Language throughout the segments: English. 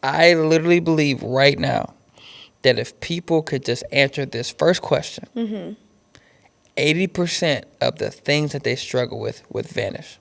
I literally believe right now that if people could just answer this first question, 80% of the things that they struggle with would vanish.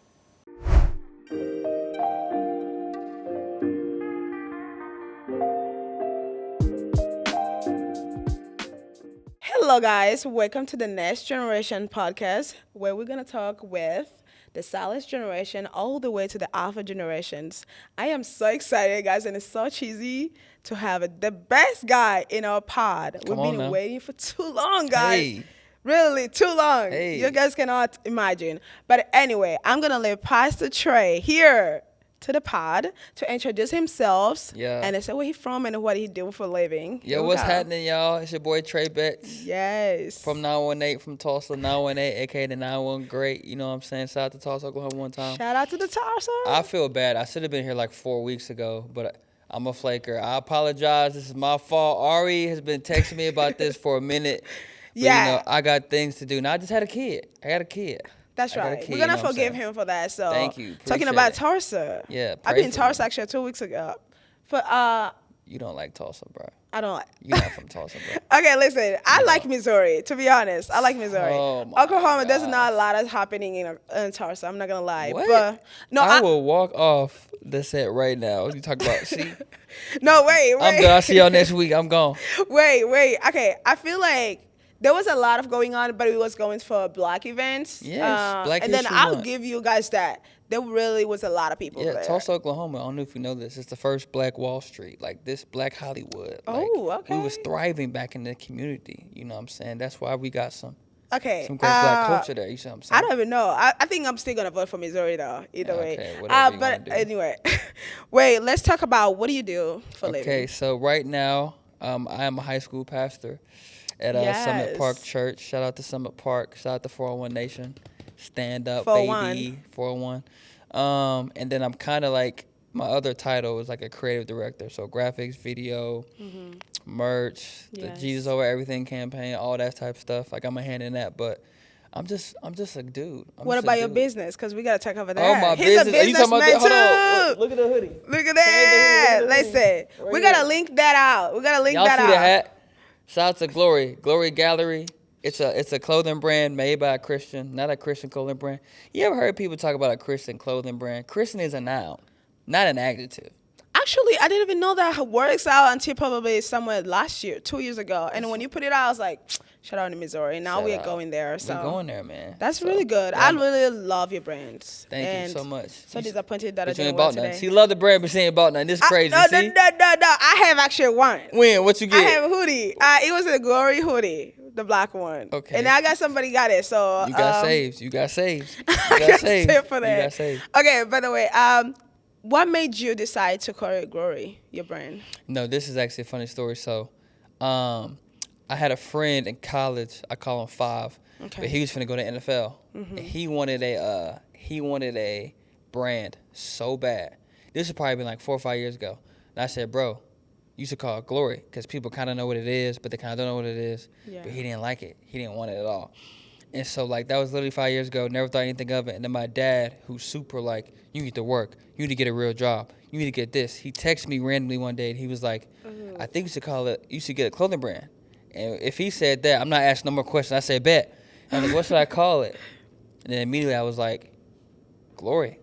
Hello, guys. Welcome to the Next Generation podcast, where we're going to talk with the silent generation all the way to the alpha generations. I am so excited, guys, and it's so cheesy to have the best guy in our pod. Come We've on been now. waiting for too long, guys. Hey, Really, too long. You hey. guys cannot imagine. But anyway, I'm going to leave Pastor Tre here to the pod to introduce himself Yeah. and say where he's from and what he do for a living. Here Yo, we what's go. happening, y'all? It's your boy Tre Betts Yes. from 918 from Tulsa, 918, aka the 911 Great. You know what I'm saying? Shout out to Tulsa, Oklahoma one time. Shout out to the Tarsa. I feel bad. I should have been here like 4 weeks ago, but I'm a flaker. I apologize. This is my fault. Ari has been texting me about this for a minute. But, Yeah. I got things to do. Now, I just had a kid. I got a kid. That's I got a right. kid, We're you gonna know what I'm forgive saying? him for that. So Thank you. talking Appreciate about it. Tarsa. Yeah, I've pray been in for Tarsa me. actually 2 weeks ago. For You don't like Tulsa, bro. I don't like. You're not from Tulsa, bro. Okay, listen. I You like don't. Missouri. To be honest, I like Missouri. Oh, my Oklahoma, there's not gosh. a lot of happening in Tulsa. I'm not gonna lie. What? But no, I will walk off the set right now. What you talk about? See? no, wait. I'm done. I'll see y'all next week. I'm gone. Wait. Okay, I feel like there was a lot of going on, but it was going for black events. Yes, Black and then History I'll Month. give you guys that. There really was a lot of people Yeah, there. Tulsa, Oklahoma. I don't know if you know this. It's the first Black Wall Street, like this Black Hollywood. Like, Oh, okay. We was thriving back in the community. You know what I'm saying? That's why we got some Okay. great black culture there. You see what I'm saying? I don't even know. I think I'm still gonna vote for Missouri though. Either way. Okay, whatever you But wanna do. anyway, wait. Let's talk about what do you do for a Okay, living? so right now, I am a high school pastor at Summit Park Yes. Church. Shout out to Summit Park. Shout out to 401 Nation. Stand up, 401. baby. 401. And then I'm kind of like, my other title is like a creative director. So graphics, video, merch, the Yes. Jesus Over Everything campaign, all that type of stuff. Like, I'm a hand in that, but I'm just a dude. What just a about your dude. business? Because we gotta talk over that. Oh, my He's business. a Are you talking about businessman that? Hold on. too. Look at the hoodie. Look at Look that. at the hoodie. Listen, Right we here. gotta link that out. We gotta link Y'all that see out. the hat? Shout out to Glory Gallery. It's a clothing brand made by a Christian, not a Christian clothing brand. You ever heard people talk about a Christian clothing brand? Christian is a noun, not an adjective. Actually, I didn't even know that works out until probably somewhere last year, 2 years ago. And when you put it out, I was like, shout out to Missouri. Now Shout we are out. going there. So We're going there, man. that's So, really good. yeah, I really love your brands. Thank and you so much. So You- disappointed that I But you ain't didn't wear bought nothing. today. She love the brand, but she ain't bought nothing. This crazy. No. See? I have actually one. When? What you I get? have a hoodie. It was a Glory hoodie, the black one. Okay. And I got somebody got it. So You got saved. You got saved. You I got got saved. saved for You that. got saved. Okay. By the way, what made you decide to call it Glory, your brand? No, this is actually a funny story. So, I had a friend in college. I call him Five, Okay. but he was finna go to NFL. And he wanted a brand so bad. This had probably been like 4 or 5 years ago. And I said, bro, you should call it Glory because people kind of know what it is, but they kind of don't know what it is. Yeah. But he didn't like it. He didn't want it at all. And so, like, that was literally 5 years ago. Never thought anything of it. And then my dad, who's super, like, you need to work. You need to get a real job. You need to get this. He texted me randomly one day, and he was like, I think you should get a clothing brand. And if he said that, I'm not asking no more questions. I said, bet. I was like, what should I call it? And then immediately I was like, Glory.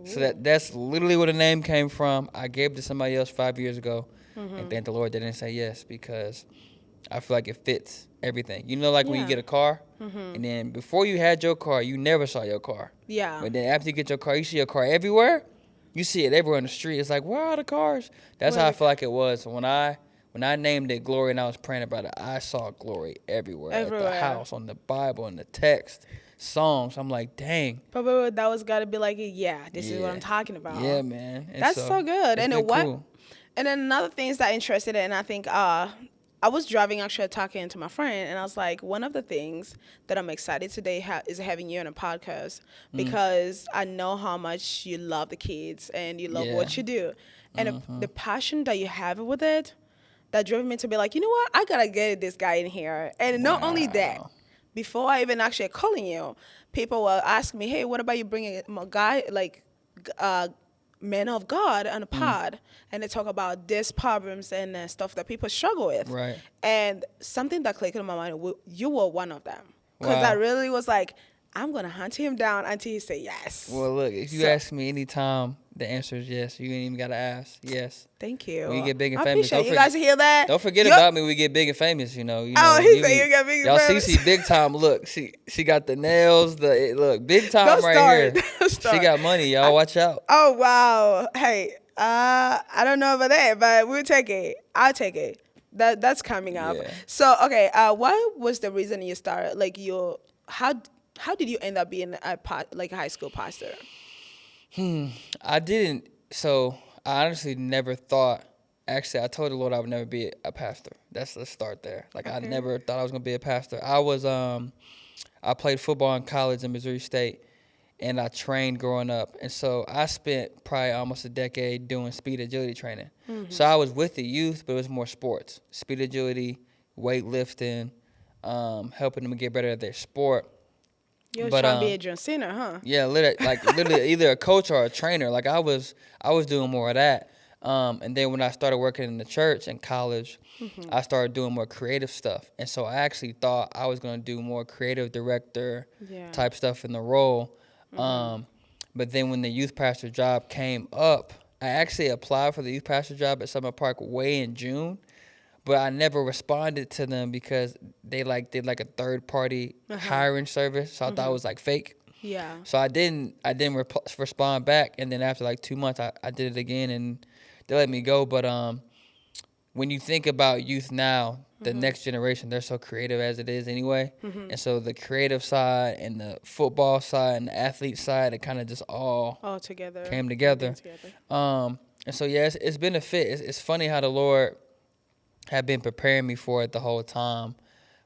So that's literally where the name came from. I gave it to somebody else 5 years ago. And thank the Lord they didn't say yes because I feel like it fits everything. You know, like when you Yeah. get a car, and then before you had your car, you never saw your car. Yeah. But then after you get your car, you see your car everywhere. You see it everywhere on the street. It's like, where are the cars? That's how I feel like it was. When I named it Glory and I was praying about it, I saw Glory everywhere. At Everywhere. the house, on the Bible, in the text, songs. I'm like, dang. Probably that was gotta be like, yeah, this is what Yeah. I'm talking about. Yeah, man. And That's so good. it's And been then cool. And then another thing that interested in, I think I was driving actually talking to my friend, and I was like, one of the things that I'm excited today is having you on a podcast because I know how much you love the kids and you love Yeah. what you do, and the passion that you have with it, that drove me to be like, you know what, I gotta get this guy in here, and not only that. Wow. Before I even actually calling you, people will ask me, "Hey, what about you bringing a guy like men of God on a pod, and they talk about these problems and stuff that people struggle with. Right. And something that clicked in my mind, you were one of them. Because I Wow. really was like, I'm going to hunt him down until he say yes. Well, look, if you So, ask me anytime, the answer is yes. You ain't even got to ask. Yes. thank you. When you get big and I famous, appreciate you guys hear that. don't forget You're- about me when we get big and famous, you know. Oh, he said you got big and Y'all famous. see big time. Look, she got the nails. Look, big time Don't right start. here. Don't She start. got money, y'all. Watch out. Oh, wow. Hey, I don't know about that, but we'll take it. I'll take it. That's coming up. Yeah. So, okay, what was the reason you started? Like, how did you end up being a high school pastor? I didn't. So I honestly never thought. Actually, I told the Lord I would never be a pastor. Let's start there. Like I Okay. never thought I was gonna be a pastor. I played football in college in Missouri State, and I trained growing up. And so I spent probably almost a decade doing speed agility training. So I was with the youth, but it was more sports, speed agility, weightlifting, helping them get better at their sport. You were But, trying to be a John Cena, huh? Yeah, literally either a coach or a trainer. Like I was doing more of that. And then when I started working in the church in college, I started doing more creative stuff. And so I actually thought I was going to do more creative director Yeah. type stuff in the role. But then when the youth pastor job came up, I actually applied for the youth pastor job at Summer Park way in June. But I never responded to them because they did a third party hiring service. So I thought it was fake. Yeah. So I didn't respond back, and then after 2 months, I did it again, and they let me go. But when you think about youth now, the next generation, they're so creative as it is anyway, and so the creative side and the football side and the athlete side, it kind of just all together. came together. And so yeah, it's been a fit. It's funny how the Lord had been preparing me for it the whole time,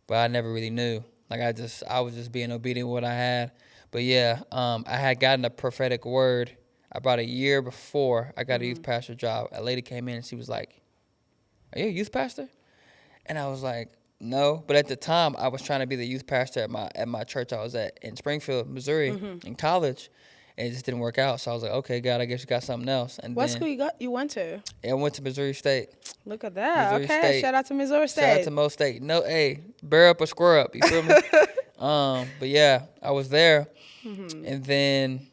but I never really knew. I was just being obedient with what I had. But yeah, I had gotten a prophetic word about a year before I got a youth pastor job. A lady came in and she was like, "Are you a youth pastor?" And I was like, "No." But at the time, I was trying to be the youth pastor at my church I was at in Springfield, Missouri, in college. And it just didn't work out. So I was like, "Okay, God, I guess you got something else." And What then school you went to? I went to Missouri State. Look at that. Missouri Okay, State. shout out to Missouri State. Shout out to Mo State. No, hey, bear up or square up. You feel me? But yeah, I was there, and then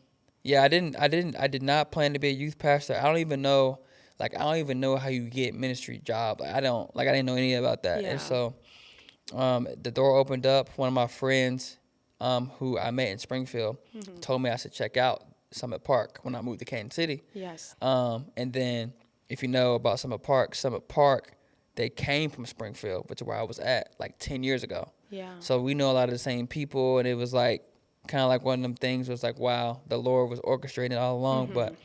yeah, I did not plan to be a youth pastor. I don't even know how you get ministry job. I didn't know any about that. Yeah. And so, the door opened up. One of my friends, who I met in Springfield, told me I should check out Summit Park when I moved to Kansas City. Yes. And then if you know about Summit Park, they came from Springfield, which is where I was at 10 years ago. Yeah. So we know a lot of the same people, and it was kind of one of them things was wow, the Lord was orchestrating all along. But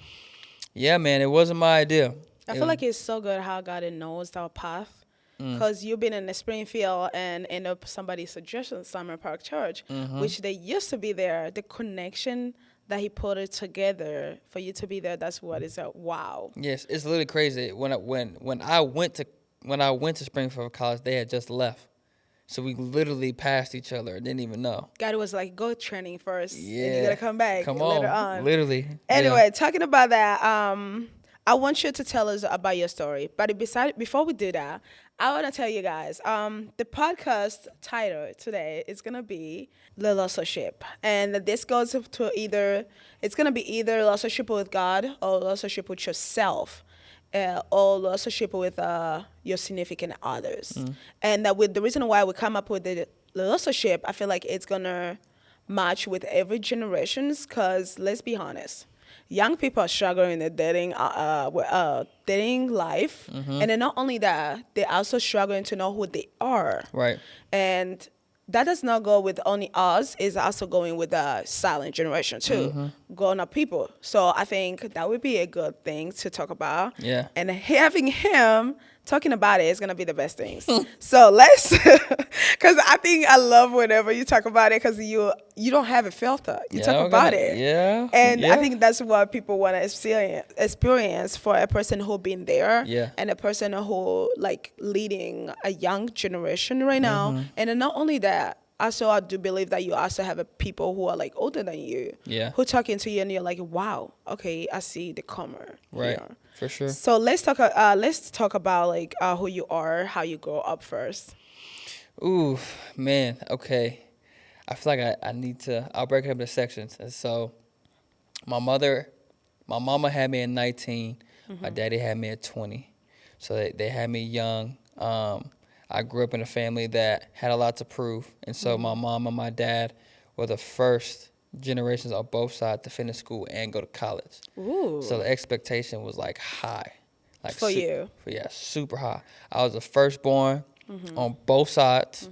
yeah, man, it wasn't my idea. I feel like it's so good how God knows our path. Because you've been in the Springfield and end up somebody suggested Summer Park Church, which they used to be there. The connection that he put it together for you to be there, that's what is wow. Yes, it's literally crazy. When I went to Springfield College, they had just left. So we literally passed each other and didn't even know. God was like, go training first. Yeah. And you gotta come back later on. Literally. Anyway, talking about that, I want you to tell us about your story. But before we do that, I want to tell you guys, the podcast title today is going to be The Relationship. And this goes to it's going to be either relationship with God or relationship with yourself. Or relationship with your significant others. And with the reason why we come up with the relationship, I feel like it's going to match with every generations because let's be honest. Young people are struggling in the dating life. And then not only that, they're also struggling to know who they are. Right. And that does not go with only us, it's also going with the silent generation too, grown up people. So I think that would be a good thing to talk about. Yeah. And having him talking about it is going to be the best things. So let's, because I think I love whenever you talk about it because you don't have a filter. You talk about it. Yeah. And I think that's what people want to experience for a person who been there. Yeah. And a person who leading a young generation right now. And then not only that, also I do believe that you also have people who are like older than you, Yeah. who talking to you and you're like, wow, okay, I see the comer Right. here. For sure. So let's talk about like who you are, how you grow up first. Ooh, man. Okay. I feel like I need to. I'll break it up into sections. And so, my mother, my mama had me at 19. My daddy had me at 20. So they had me young. I grew up in a family that had a lot to prove, and so my mom and my dad were the first generations on both sides to finish school and go to college. So Ooh, the expectation was like high, like for you. yeah, super high. I was the firstborn on both sides,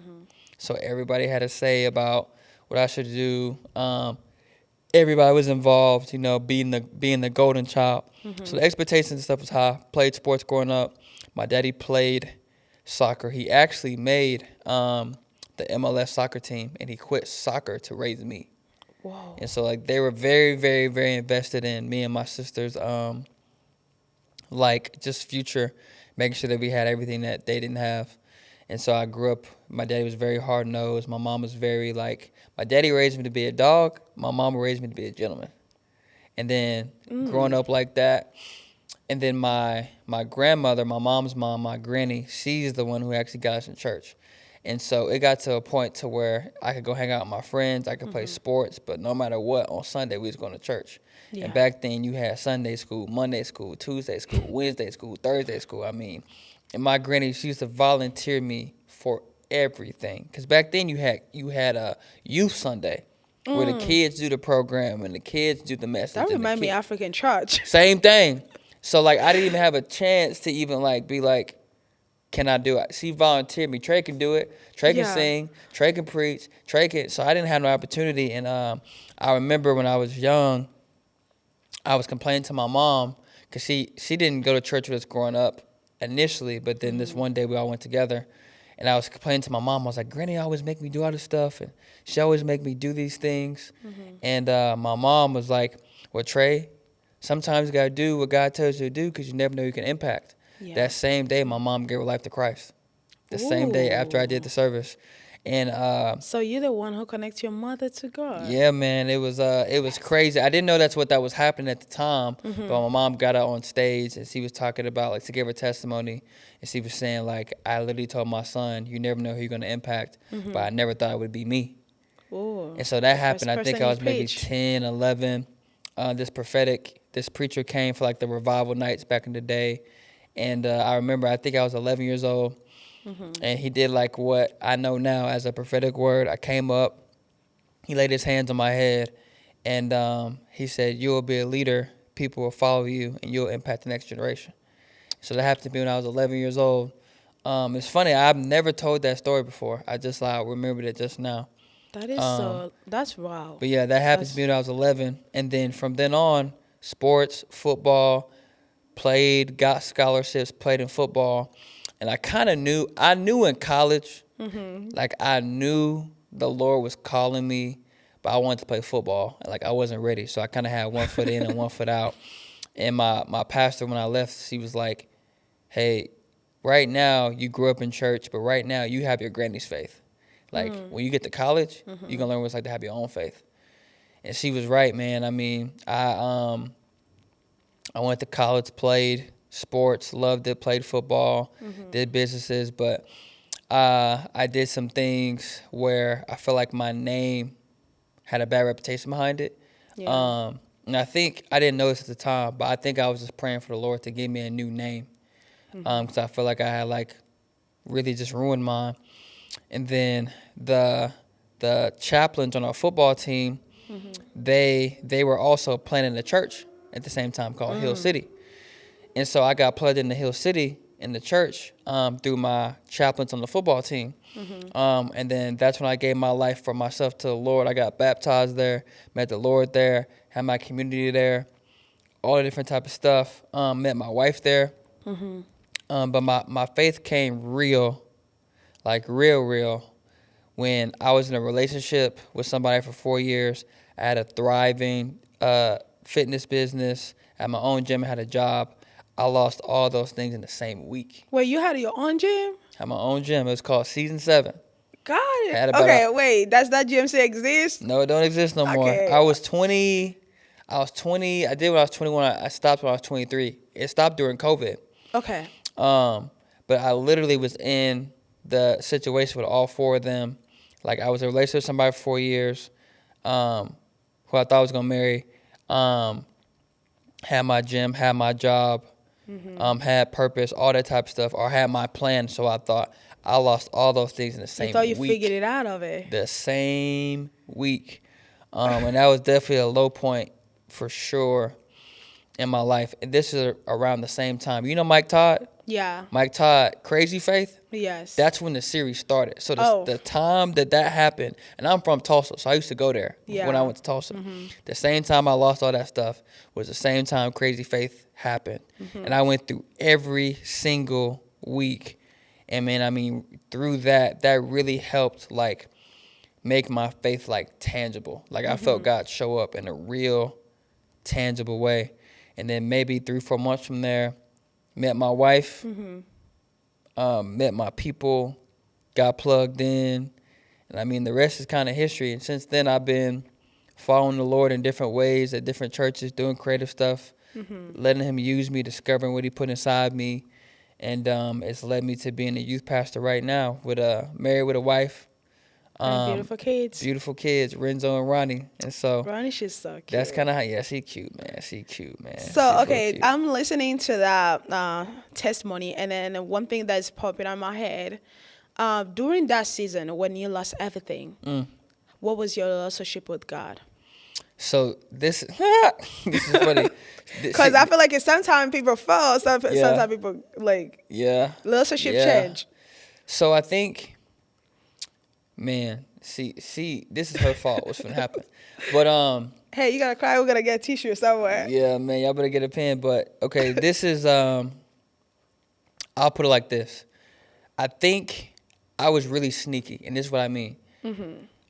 so everybody had a say about what I should do. Everybody was involved, being the golden child. So the expectations and stuff was high. Played sports growing up. My daddy played soccer. He actually made the MLS soccer team, and he quit soccer to raise me. Whoa. And so like they were very, very, very invested in me and my sisters, like just future, making sure that we had everything that they didn't have. And so I grew up. My daddy was very hard nosed. My mom was very like. My daddy raised me to be a dog. My mom raised me to be a gentleman. And then growing up like that, and then my grandmother, my mom's mom, my granny, she's the one who actually got us in church. And so it got to a point to where I could go hang out with my friends, I could play sports, but no matter what, on Sunday we was going to church. And Yeah. back then you had Sunday school, Monday school, Tuesday school, Wednesday school, Thursday school. I mean, and my granny, she used to volunteer me for everything. Because back then you had a youth Sunday where the kids do the program and the kids do the message. That And the remind me kid, African church. same thing. So like I didn't even have a chance to even like be like, can I do it? She volunteered me. Trey can do it. Trey can Yeah. sing. Trey can preach. Trey can. So I didn't have no opportunity. And I remember when I was young, I was complaining to my mom because she didn't go to church with us growing up initially, but then this one day we all went together, and I was complaining to my mom. I was like, Granny always make me do all this stuff, and she always make me do these things. And my mom was like, well, Trey, sometimes you got to do what God tells you to do because you never know you can impact. Yeah. That same day, my mom gave her life to Christ. The same day after I did the service. And So you're the one who connects your mother to God. yeah, man, it was crazy. I didn't know that's what that was happening at the time, but my mom got out on stage and she was talking about like to give her testimony, and she was saying like, I literally told my son, you never know who you're gonna impact, but I never thought it would be me. Ooh. And so that The happened. first I think person I you was maybe preach. 10, 11. This preacher came for like the revival nights back in the day, and I remember I think I was 11 years old, and he did like what I know now as a prophetic word. I came up, he laid his hands on my head, and he said, "You will be a leader. People will follow you, and you'll impact the next generation." So that happened to me when I was 11 years old. It's funny. I've never told that story before. I just like remembered it just now. That is Um, that's wow. but yeah, that happened to That's me when I was 11, and then from then on, sports, football, got scholarships, played in football, and I knew in college, like I knew the Lord was calling me, but I wanted to play football. Like I wasn't ready, so I kind of had one foot in and one foot out. And my pastor, when I left, she was like, "Hey, right now you grew up in church, but right now you have your granny's faith. Like when you get to college, you're gonna learn what it's like to have your own faith." And she was right, man. I mean, I went to college, played sports, loved it, played football, did businesses, but I did some things where I feel like my name had a bad reputation behind it. yeah. And I think I didn't notice at the time, but I think I was just praying for the Lord to give me a new name, because I feel like I had like really just ruined mine. And then the chaplains on our football team, they were also planning a church at the same time called Hill City. And so I got plugged into Hill City in the church through my chaplains on the football team. And then that's when I gave my life for myself to the Lord. I got baptized there, met the Lord there, had my community there, all the different type of stuff. Met my wife there. But my faith came real, like real, when I was in a relationship with somebody for 4 years. I had a thriving fitness business, had my own gym, had a job. I lost all those things in the same week. Wait, you had your own gym? Had my own gym. It was called Season 7. Got it. Had about Okay, wait. Does that GMC exist? no, it don't exist no more. Okay. I was 20. I did when I was 21. I stopped when I was 23. It stopped during COVID. Okay. But I literally was in the situation with all four of them. Like I was in a relationship with somebody for 4 years, who I thought I was gonna marry. Had my gym, had my job, had purpose, all that type of stuff, or had my plan. So I thought I lost all those things in the You same thought you week. figured it out of it. The same week. And that was definitely a low point for sure in my life. And this is around the same time. You know Mike Todd? Yeah. Mike Todd, Crazy Faith? Yes. That's when the series started. So Oh. the time that happened, and I'm from Tulsa, so I used to go there when I Yeah. went to Tulsa. The same time I lost all that stuff was the same time Crazy Faith happened. And I went through every single week. And man, I mean, through that really helped like make my faith like tangible. Like I felt God show up in a real tangible way. And then maybe 3-4 months from there, met my wife, met my people, got plugged in. And I mean, the rest is kind of history. And since then, I've been following the Lord in different ways at different churches, doing creative stuff, letting him use me, discovering what he put inside me. And it's led me to being a youth pastor right now, married with a wife. And beautiful kids. Beautiful kids, Renzo and Ronnie. And so Ronnie, she's so cute. that's kind of how, yeah, she cute, man. She cute, man. So, She's real okay, cute. I'm listening to that testimony, and then one thing that's popping on my head, during that season when you lost everything, what was your relationship with God? So this is funny. Because I feel like sometimes people fall, sometimes people, like, Yeah. relationship Yeah. change. So I think, man, see, this is her fault. What's gonna happen? But Hey, you gotta cry, we're gonna get a tissue somewhere. yeah, man, y'all better get a pen. But okay, this is I'll put it like this. I think I was really sneaky, and this is what I mean.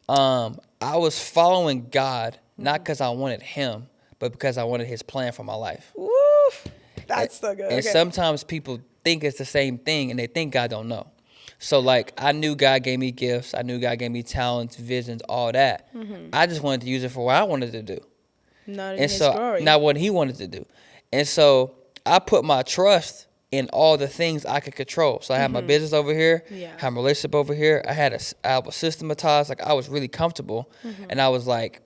I was following God not because I wanted him, but because I wanted his plan for my life. Woo! That's so good. And Okay. sometimes people think it's the same thing, and they think God don't know. So, like, I knew God gave me gifts. I knew God gave me talents, visions, all that. I just wanted to use it for what I wanted to do. Not in And his so, glory. not what he wanted to do. And so, I put my trust in all the things I could control. So, I had my business over here. Yeah. I had my relationship over here. I was systematized. Like, I was really comfortable. And I was like,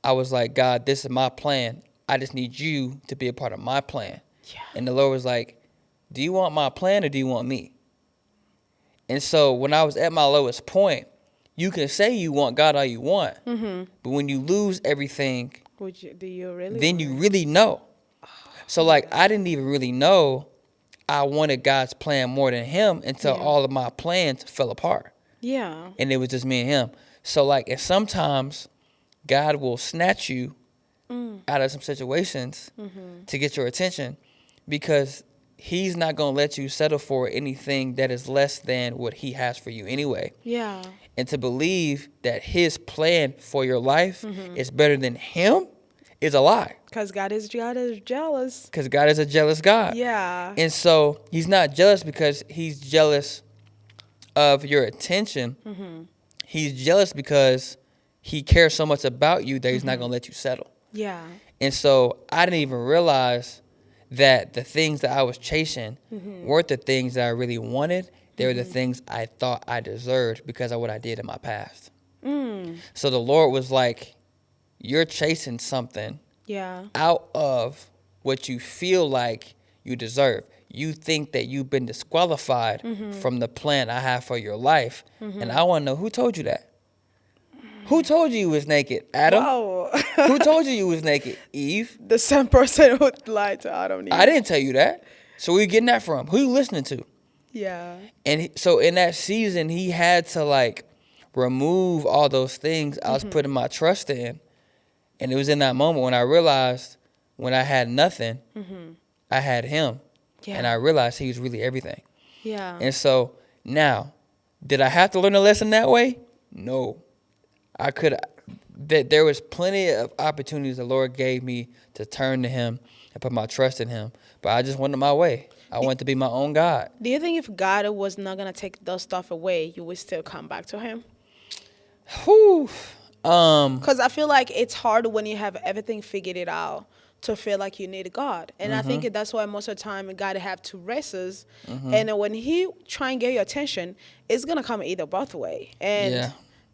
God, this is my plan. I just need you to be a part of my plan. Yeah. And the Lord was like, do you want my plan or do you want me? And so when I was at my lowest point, you can say you want God all you want. But when you lose everything, Do you really? then you really know. So like I didn't even really know I wanted God's plan more than him until all of my plans fell apart. Yeah. And it was just me and him. So like, and sometimes God will snatch you out of some situations to get your attention because he's not going to let you settle for anything that is less than what he has for you anyway. Yeah. And to believe that his plan for your life is better than him is a lie. Because God is jealous. Because God is a jealous God. Yeah. And so he's not jealous because he's jealous of your attention. He's jealous because he cares so much about you that he's not going to let you settle. Yeah. And so I didn't even realize that the things that I was chasing weren't the things that I really wanted. They were the things I thought I deserved because of what I did in my past. So the Lord was like, you're chasing something Yeah. out of what you feel like you deserve. You think that you've been disqualified from the plan I have for your life. And I want to know, who told you that? Who told you was naked? Adam? Wow. Who told you was naked? Eve? The same person who lied to Adam and Eve. I didn't tell you that. So where you getting that from? Who you listening to? Yeah. And so in that season, he had to like remove all those things I was putting my trust in. And it was in that moment when I realized when I had nothing, I had him. Yeah. And I realized he was really everything. Yeah. And so now, did I have to learn a lesson that way? No. I could. There was plenty of opportunities the Lord gave me to turn to him and put my trust in him. But I just went my way. I wanted to be my own God. Do you think if God was not gonna take those stuff away, you would still come back to Him? Whew. Because I feel like it's hard when you have everything figured it out to feel like you need God. And I think that's why most of the time God have two races. And when He try and get your attention, it's going to come either both way. And Yeah.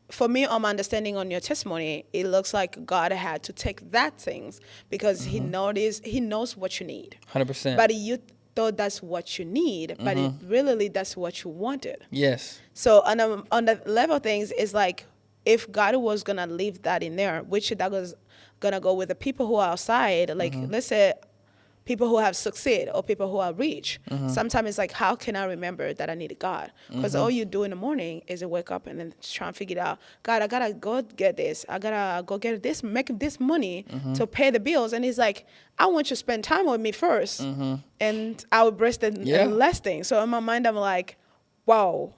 for me, on my understanding on your testimony, it looks like God had to take that things because He knows what you need. 100%. But you thought that's what you need, but it really that's what you wanted. Yes. So on the level of things, is like if God was gonna leave that in there, which that was gonna go with the people who are outside, like let's say people who have succeed or people who are rich. Sometimes it's like, how can I remember that I need God? Because all you do in the morning is you wake up and then try and figure it out. God, I gotta go get this. I gotta go get this, make this money to pay the bills. And he's like, I want you to spend time with me first, and I will bless the last thing. So in my mind, I'm like, wow.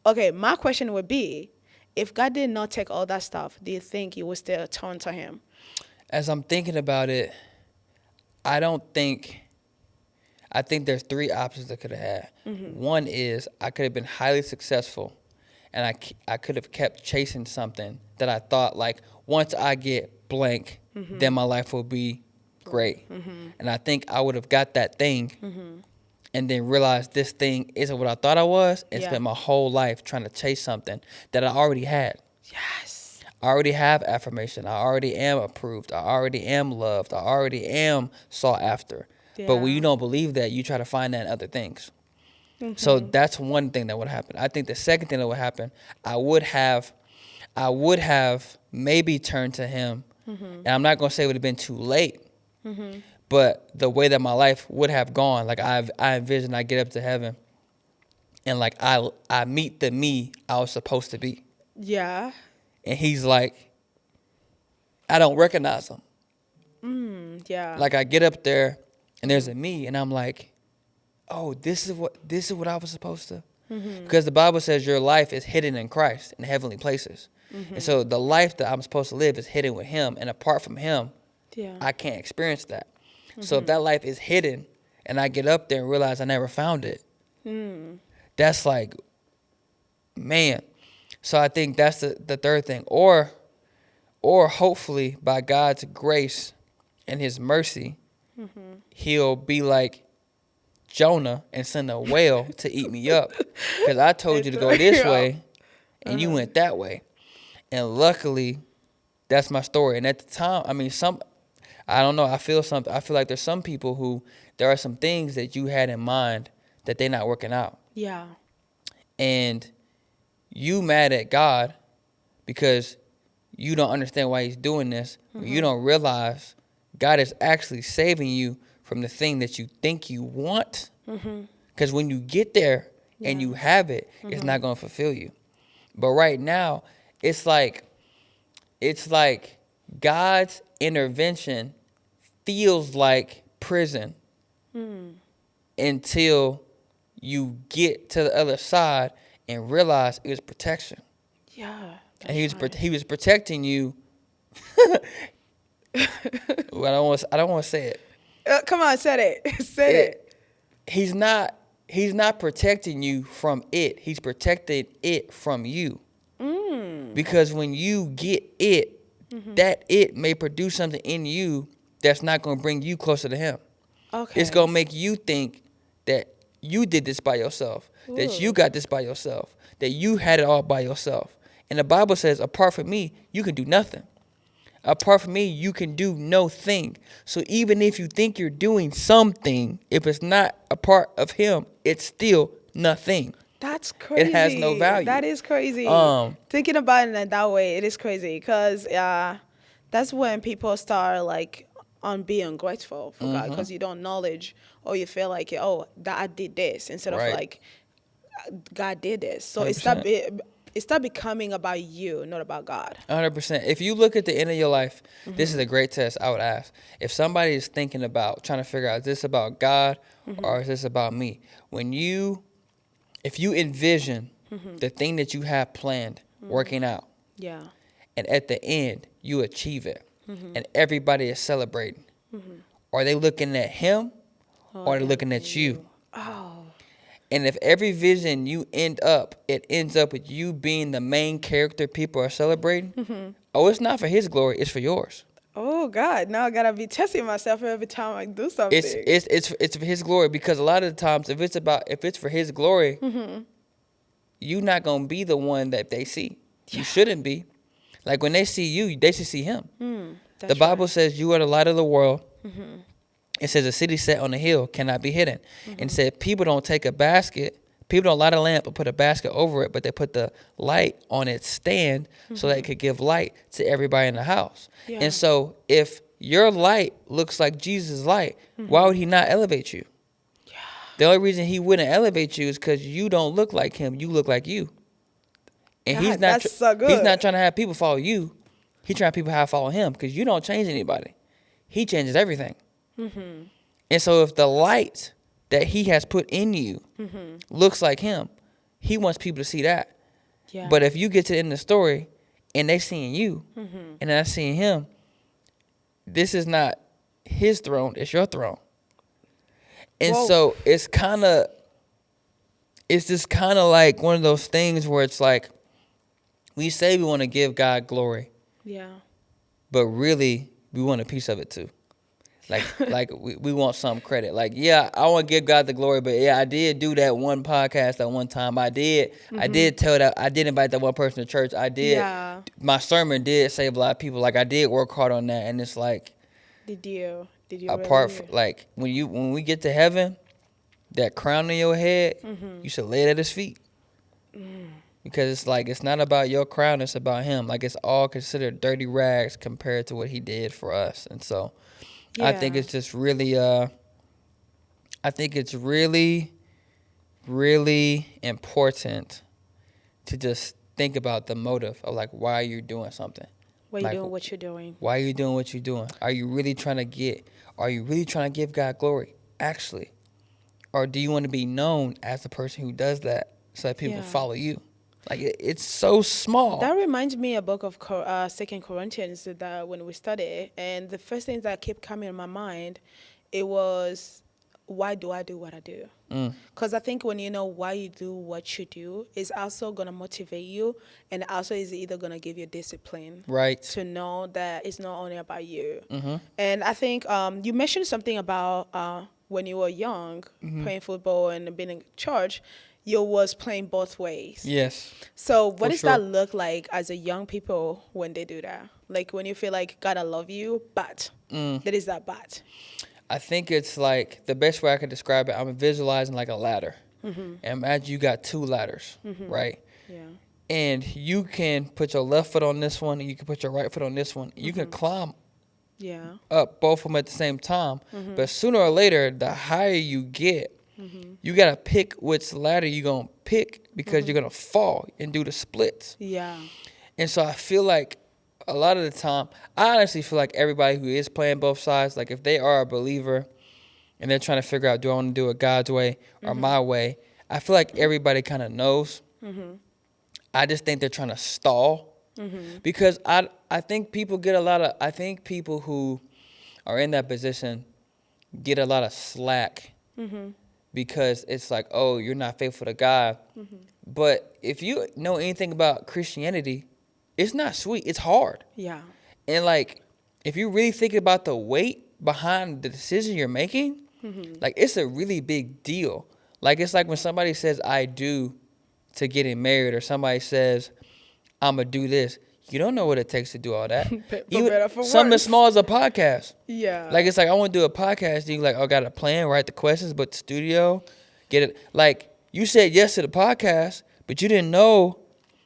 Okay, my question would be, if God did not take all that stuff, do you think you would still turn to Him? As I'm thinking about it, I think there's three options I could have had. One is I could have been highly successful, and I could have kept chasing something that I thought, like, once I get blank, then my life will be great. And I think I would have got that thing and then realized this thing isn't what I thought I was, and spent my whole life trying to chase something that I already had. Yes. I already have affirmation. I already am approved. I already am loved. I already am sought after. But when you don't believe that, you try to find that in other things. So that's one thing that would happen. I think the second thing that would happen, I would have maybe turned to Him, and I'm not gonna say it would have been too late, but the way that my life would have gone, like I envision I get up to heaven, and like I meet the me I was supposed to be, Yeah. and He's like, I don't recognize Him. Yeah. Like I get up there, and there's a me, and I'm like, oh, this is what I was supposed to. Because the Bible says your life is hidden in Christ in heavenly places. And so the life that I'm supposed to live is hidden with Him, and apart from Him, I can't experience that. So if that life is hidden and I get up there and realize I never found it, that's like, man. So I think that's the third thing. Or hopefully by God's grace and His mercy, He'll be like Jonah and send a whale to eat me up. Because I told you to go this way, and you went that way. And luckily, that's my story. And at the time, I mean, I don't know, I feel like there's some people who, there are some things that you had in mind that they're not working out. Yeah. And you mad at God because you don't understand why He's doing this. You don't realize God is actually saving you from the thing that you think you want. Because when you get there and you have it, it's not going to fulfill you. But right now, it's like God's intervention feels like prison until you get to the other side and realize it was protection. Yeah. And he was protecting you. Well, I don't want to say it. Come on, say it. Say it. He's not protecting you from it. He's protecting it from you. Because when you get it, that it may produce something in you that's not going to bring you closer to Him. Okay. It's going to make you think that you did this by yourself, that you got this by yourself, that you had it all by yourself. And the Bible says, apart from me, you can do nothing. Apart from me, you can do no thing. So even if you think you're doing something, if it's not a part of Him, it's still nothing. That's crazy. It has no value. That is crazy. Thinking about it in that way, it is crazy because that's when people start like on being grateful for God because you don't knowledge or you feel like, oh, that I did this instead of like God did this. So 100%. It start becoming about you, not about God. 100%. If you look at the end of your life, this is a great test I would ask. If somebody is thinking about trying to figure out, is this about God or is this about me? If you envision the thing that you have planned working out, and at the end you achieve it, and everybody is celebrating, are they looking at Him or are they looking at you? Oh. And if every vision it ends up with you being the main character people are celebrating. Oh, it's not for his glory, it's for yours. Oh God! Now I gotta be testing myself every time I do It's something. it's it's it's for his glory, because a lot of the times if it's for his glory, you're not gonna be the one that they see. You shouldn't be. Like when they see you, they should see him. The That's Bible right. says you are the light of the world. It says a city set on a hill cannot be hidden. And said people don't take a basket, people don't light a lamp and put a basket over it, but they put the light on its stand so that it could give light to everybody in the house. Yeah. And so if your light looks like Jesus' light, why would he not elevate you? The only reason he wouldn't elevate you is because you don't look like him. You look like you. And God, that's so good. he's not trying to have people follow you. He's trying to people have to follow him, because you don't change anybody. He changes everything. And so if the light that he has put in you looks like him, he wants people to see that. Yeah. But if you get to the end of the story and they seeing you and they're seeing him, this is not his throne, it's your throne. And Whoa. so it's just kind of like one of those things where it's like, we say we want to give God glory, Yeah. but really we want a piece of it too. Like we want some credit. Like, yeah, I want to give God the glory, but yeah, I did do that one podcast at one time. I did invite that one person to church. I did. Yeah. My sermon did save a lot of people. Like, I did work hard on that, and it's like, Did you apart really? from, like, when we get to heaven, that crown on your head, you should lay it at his feet. Because it's like, it's not about your crown, it's about him. Like, it's all considered dirty rags compared to what he did for us. And so I think it's just really really important to just think about the motive of, like, why you're doing something. Why you Like, doing what you're doing? why are you doing what you're doing? Are you really trying to give God glory, actually? Or do you want to be known as the person who does that so that people Yeah. follow you? Like, it's so small. That reminds me a book of 2 Corinthians that when we study, and the first thing that kept coming in my mind, it was, why do I do what I do? Because I think when you know why you do what you do, it's also going to motivate you, and also is either going to give you discipline. Right. To know that it's not only about you. And I think you mentioned something about when you were young, playing football and being in church, you was playing both ways. Yes. So what does sure. that look like as a young people when they do that? Like when you feel like, God, I love you, but that is that but. I think it's like, the best way I could describe it, I'm visualizing like a ladder. And imagine you got two ladders, right? Yeah. And you can put your left foot on this one, and you can put your right foot on this one. You can climb Yeah. up both of them at the same time. But sooner or later, the higher you get, you got to pick which ladder you're going to pick, because you're going to fall and do the splits. Yeah. And so I feel like a lot of the time, I honestly feel like everybody who is playing both sides, like if they are a believer and they're trying to figure out, do I want to do it God's way or my way, I feel like everybody kind of knows. I just think they're trying to stall, because I think people people who are in that position get a lot of slack, because it's like, oh, you're not faithful to God. But if you know anything about Christianity, it's not sweet. It's hard. Yeah. And like, if you really think about the weight behind the decision you're making, like, it's a really big deal. Like, it's like when somebody says, I do, to getting married, or somebody says, I'm going to do this. You don't know what it takes to do all that. better, for something worse. as small as a podcast. Yeah. Like, it's like, I want to do a podcast. And you like, oh, I got a plan, write the questions, but the studio, get it. Like, you said yes to the podcast, but you didn't know,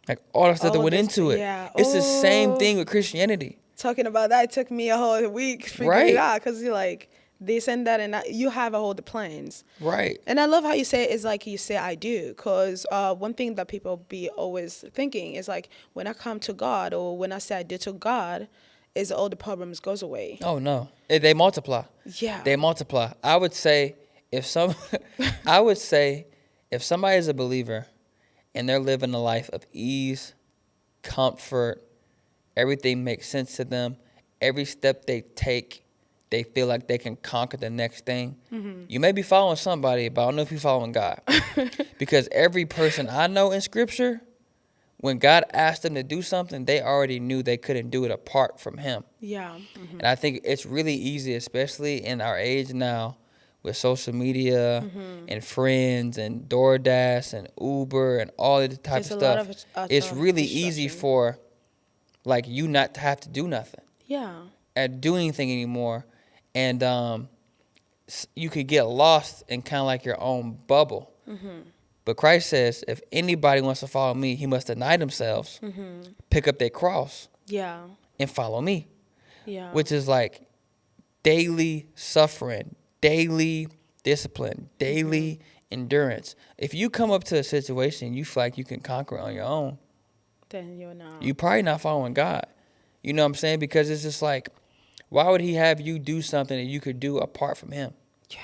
like, all the stuff that All went this- into it. yeah. It's the same Oh. thing with Christianity. Talking about that, it took me a whole week figuring Right. it out, because you're like, this and that, and that. You have all the plans. Right. And I love how you say it, it's like you say I do, because one thing that people be always thinking is like, when I come to God, or when I say I do to God, is all the problems goes away. Oh, no. They multiply. Yeah. They multiply. I would say if somebody is a believer and they're living a life of ease, comfort, everything makes sense to them, every step they take, they feel like they can conquer the next thing. You may be following somebody, but I don't know if you're following God. Because every person I know in Scripture, when God asked them to do something, they already knew they couldn't do it apart from Him. Yeah. And I think it's really easy, especially in our age now, with social media and friends and DoorDash and Uber and all of this type There's of a lot stuff. of It's really easy distraction. for like you not to have to do nothing Yeah. and do anything anymore, and you could get lost in kind of like your own bubble. But Christ says, if anybody wants to follow me, he must deny themselves, pick up their cross, Yeah. and follow me, Yeah. which is like daily suffering, daily discipline, daily endurance. If you come up to a situation you feel like you can conquer on your own, Then you're not. you probably not following God. You know what I'm saying? Because it's just like, why would he have you do something that you could do apart from him? Yeah.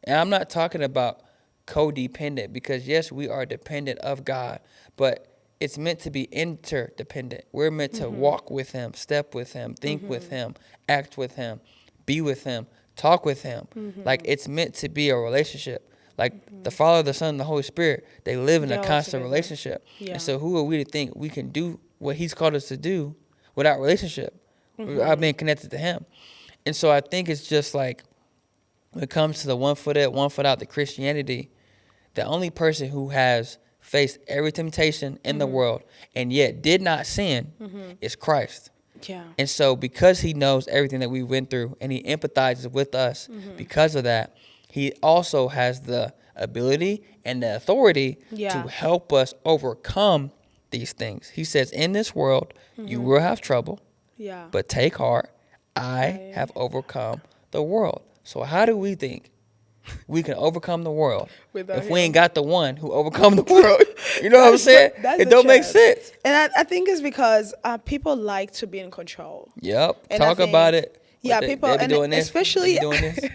And I'm not talking about codependent, because yes, we are dependent of God, but it's meant to be interdependent. We're meant to walk with him, step with him, think with him, act with him, be with him, talk with him. Like, it's meant to be a relationship. Like the Father, the Son, and the Holy Spirit, they live in They're a all constant together. relationship. Yeah. And so who are we to think we can do what he's called us to do without relationship, without being connected to him? And so I think it's just like, when it comes to the 1 foot in, 1 foot out, the Christianity, the only person who has faced every temptation in the world and yet did not sin is Christ. Yeah. And so because he knows everything that we went through and he empathizes with us because of that, he also has the ability and the authority Yeah. to help us overcome these things. He says, in this world, you will have trouble, Yeah. but take heart, I have overcome the world. So how do we think we can overcome the world Without if we him. ain't got the one who overcome the world? You know what I'm saying? That's It the don't make truth. sense. And I think it's because people like to be in control. Yep. And I Talk about think- it. Yeah, But people, they be and doing this. especially, They be doing this.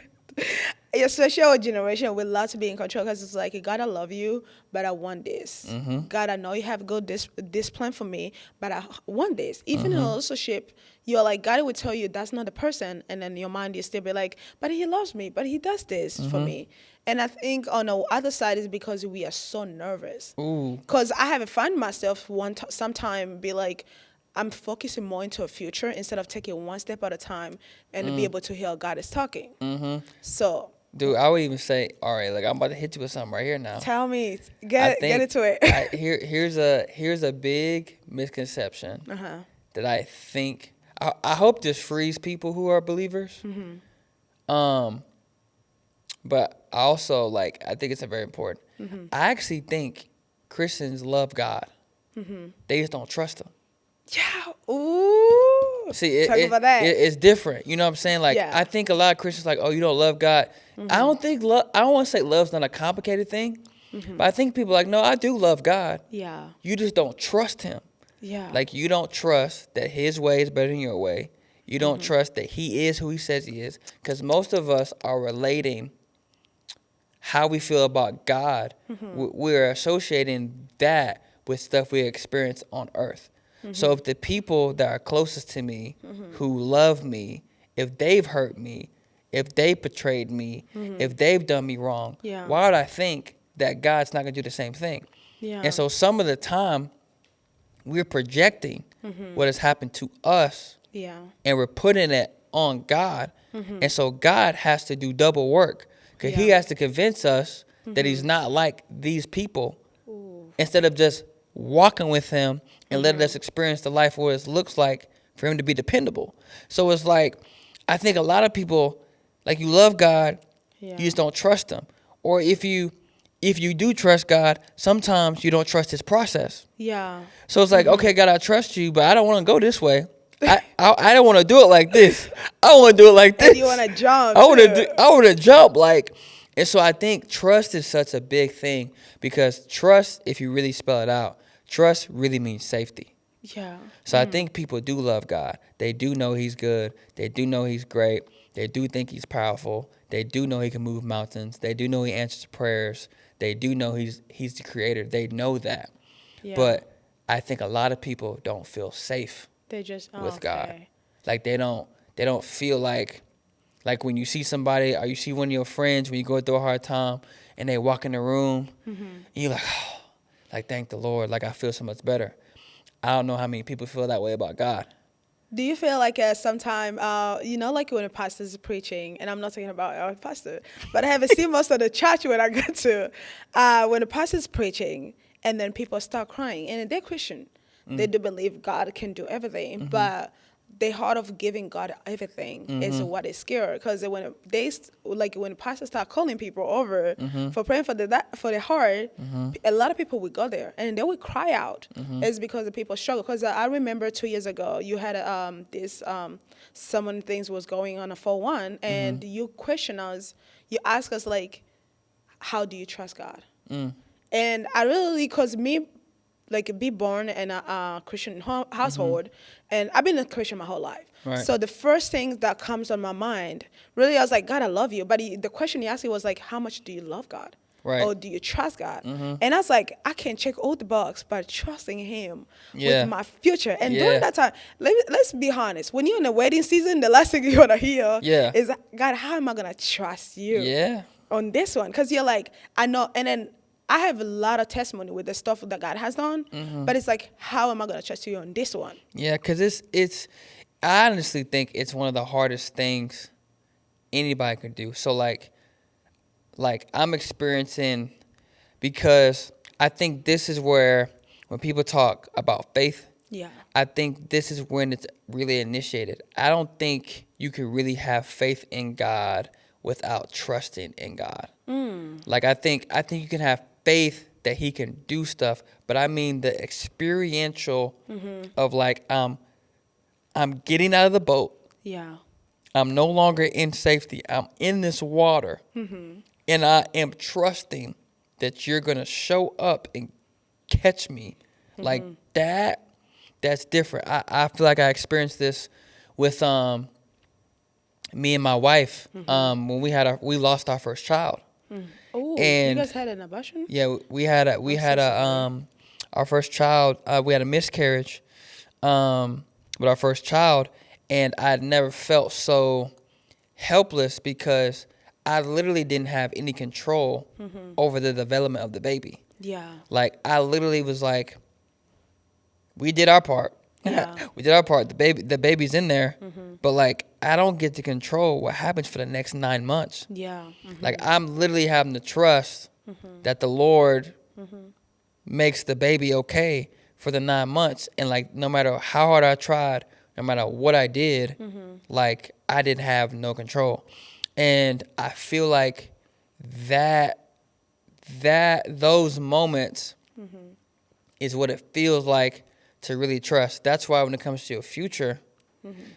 especially our generation, we love to be in control because it's like, God, I love you, but I want this. God, I know you have good this plan for me, but I want this. Even in a relationship, you're like, God will tell you that's not the person, and then your mind you still be like, but he loves me, but he does this for me. And I think on the other side is because we are so nervous. Ooh. Because I have found myself sometime be like, I'm focusing more into a future instead of taking one step at a time and be able to hear God is talking. So Dude, I would even say, all right, like I'm about to hit you with something right here now. tell me, I get think into it. here's a big misconception Uh-huh. that I think I hope this frees people who are believers. But I also I think it's a very important. I actually think Christians love God. They just don't trust him. Yeah. Ooh. See, Talk about that. it's different. You know what I'm saying? Like, Yeah. I think a lot of Christians like, oh, you don't love God. I don't think I don't want to say love's not a complicated thing, but I think people are like, no, I do love God. Yeah. You just don't trust him. Yeah. Like, you don't trust that his way is better than your way. You don't trust that he is who he says he is. Because most of us are relating how we feel about God. We're associating that with stuff we experience on earth. So if the people that are closest to me, who love me, if they've hurt me, if they betrayed me, if they've done me wrong, Yeah. why would I think that God's not going to do the same thing? Yeah. And so some of the time, we're projecting what has happened to us, Yeah. and we're putting it on God. And so God has to do double work, because he Yeah. has to convince us that he's not like these people, Ooh. instead of just walking with him and letting us experience the life what it looks like for him to be dependable. So it's like, I think a lot of people, like, you love God, Yeah. you just don't trust him. Or if you do trust God, sometimes you don't trust his process. Yeah. So it's like, okay, God, I trust you, but I don't want to go this way. I don't want to do it like this. I want to do it like this. And you want to jump. I want too. to jump and so I think trust is such a big thing, because trust, if you really spell it out, trust really means safety. Yeah. So I think people do love God. They do know he's good. They do know he's great. They do think he's powerful. They do know he can move mountains. They do know he answers prayers. They do know he's the creator. They know that. Yeah. But I think a lot of people don't feel safe They just with God. okay. Like, they don't feel like Like when you see somebody or you see one of your friends when you go through a hard time and they walk in the room and you're like, oh, like, thank the Lord. Like, I feel so much better. I don't know how many people feel that way about God. Do you feel like sometime, like when a pastor is preaching, and I'm not talking about our pastor, but I haven't seen most of the church when I go to, when the pastor is preaching, and then people start crying, and they're Christian, they do believe God can do everything, but the heart of giving God everything is what is scary. Because when pastors start calling people over for praying for the heart, a lot of people will go there and they will cry out. It's because the people struggle. Because I remember 2 years ago, you had someone things was going on a 4-1, and you question us, you ask us like, how do you trust God? And I really, because me, like, be born in a Christian household, and I've been a Christian my whole life. Right. So the first thing that comes on my mind, really, I was like, God, I love you. But the question he asked me was like, how much do you love God? Right. Or do you trust God? And I was like, I can check all the box, but trusting him Yeah. with my future. And Yeah. during that time, let's be honest. When you're in the wedding season, the last thing you want to hear Yeah. is, God, how am I going to trust you Yeah. on this one? Because you're like, I know. And then I have a lot of testimony with the stuff that God has done, but it's like, how am I going to trust you on this one? Yeah, because I honestly think it's one of the hardest things anybody can do. So, like I'm experiencing, because I think this is where, when people talk about faith, Yeah. I think this is when it's really initiated. I don't think you can really have faith in God without trusting in God. Like, I think you can have faith that he can do stuff, but I mean the experiential of like, I'm getting out of the boat. Yeah. I'm no longer in safety. I'm in this water. And I am trusting that you're going to show up and catch me. Like that's different. I feel like I experienced this with me and my wife when we lost our first child. Oh, you And guys had an abortion? yeah, we had our first child. We had a miscarriage with our first child, and I'd never felt so helpless because I literally didn't have any control over the development of the baby. Yeah. Like, I literally was like, we did our part. Yeah. We did our part. The baby's in there, but like, I don't get to control what happens for the next 9 months. Yeah. Like, I'm literally having to trust that the Lord makes the baby okay for the 9 months. And like, no matter how hard I tried, no matter what I did, like, I didn't have no control. And I feel like those moments is what it feels like to really trust. That's why when it comes to your future,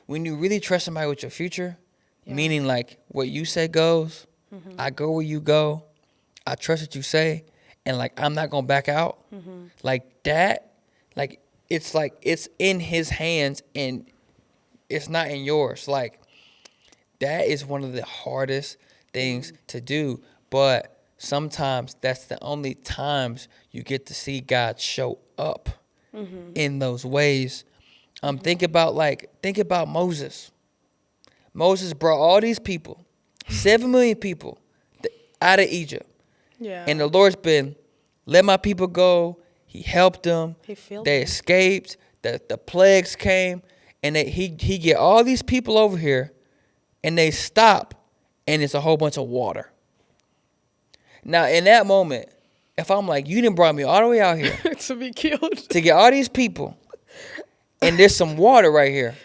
when you really trust somebody with your future, meaning like what you say goes, I go where you go, I trust what you say, and like, I'm not gonna back out. Like that, like it's in his hands and it's not in yours. Like, that is one of the hardest things to do, but sometimes that's the only times you get to see God show up in those ways. Think about Moses. Moses brought all these people, 7 million people, out of Egypt. Yeah. And the Lord's been, let my people go. He helped them. He filled They them. escaped. The plagues came. And he get all these people over here, and they stop, and it's a whole bunch of water. Now, in that moment, if I'm like, you done brought me all the way out here to be killed. to get all these people, and there's some water right here,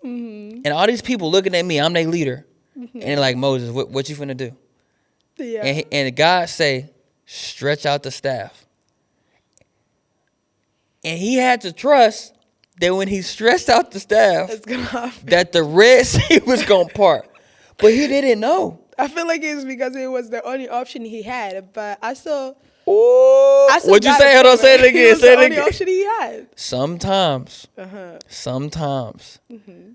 and all these people looking at me, I'm their leader, and they're like, Moses, what you finna do? Yeah. And God say, stretch out the staff. And he had to trust that when he stretched out the staff, It's gonna happen. that the Red Sea was going to part. But he didn't know. I feel like it's because it was the only option he had, but I still. Ooh. What'd you got say? Hold on, say it It again. was Say the it only again. option he had. Sometimes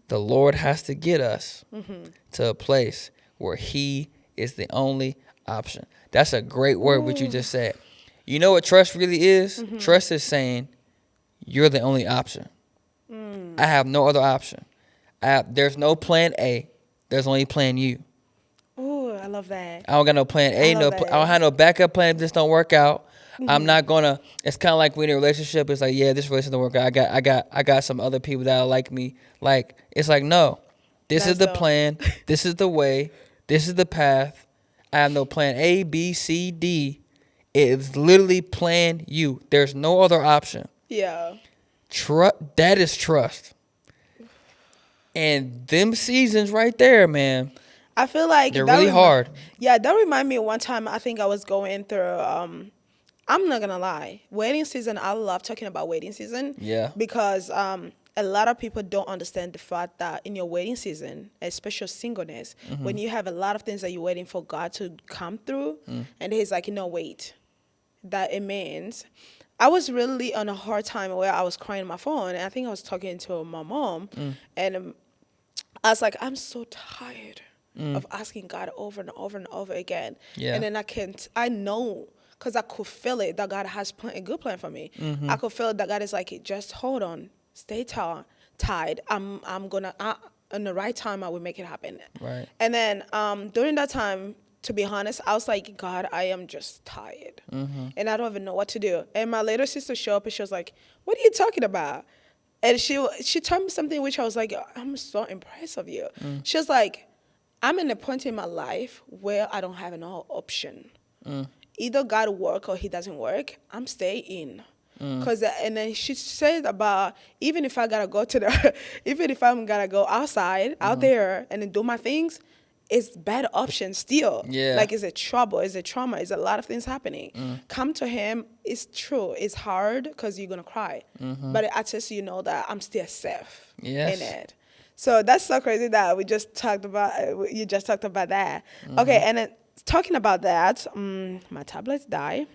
the Lord has to get us to a place where he is the only option. That's a great word, what you just said. You know what trust really is? Trust is saying, you're the only option. I have no other option. There's no plan A. There's only plan you. I love that. I don't got no plan I A. love I that. don't have no backup plan if this don't work out. I'm not gonna. It's kind of like when in a relationship. It's like, yeah, this relationship don't work out. I got some other people that like me. Like, it's like, no, this is That's the dope. plan. This is the way. This is the path. I have no plan A, B, C, D. It's literally plan U. There's no other option. Yeah. That is trust. And them seasons right there, man, I feel like they're that really hard. Yeah, that remind me of one time I think I was going through I'm not gonna lie. Wedding season, I love talking about wedding season. Yeah. Because a lot of people don't understand the fact that in your wedding season, especially singleness, when you have a lot of things that you're waiting for God to come through, and He's like, wait, that it means. I was really on a hard time where I was crying on my phone, and I think I was talking to my mom, and I was like, I'm so tired of asking God over and over and over again. Yeah. And then I know, because I could feel it, that God has a good plan for me. I could feel it that God is like, just hold on, stay tied. I'm going to, in the right time, I will make it happen. Right. And then during that time, to be honest, I was like, God, I am just tired. And I don't even know what to do. And my little sister showed up and she was like, what are you talking about? And she told me something which I was like, I'm so impressed of you. She was like, I'm in a point in my life where I don't have no option. Either God work or He doesn't work. I'm staying in. And then she said about even if I gotta go even if I'm gonna go outside out there and then do my things, it's bad option still. Yeah. Like, it's a trouble, it's a trauma, it's a lot of things happening. Come to Him. It's true. It's hard because you're gonna cry, but I just that I'm still safe Yes. in it. So that's so crazy that we just talked about. You just talked about that. Okay, and then talking about that, my tablet died.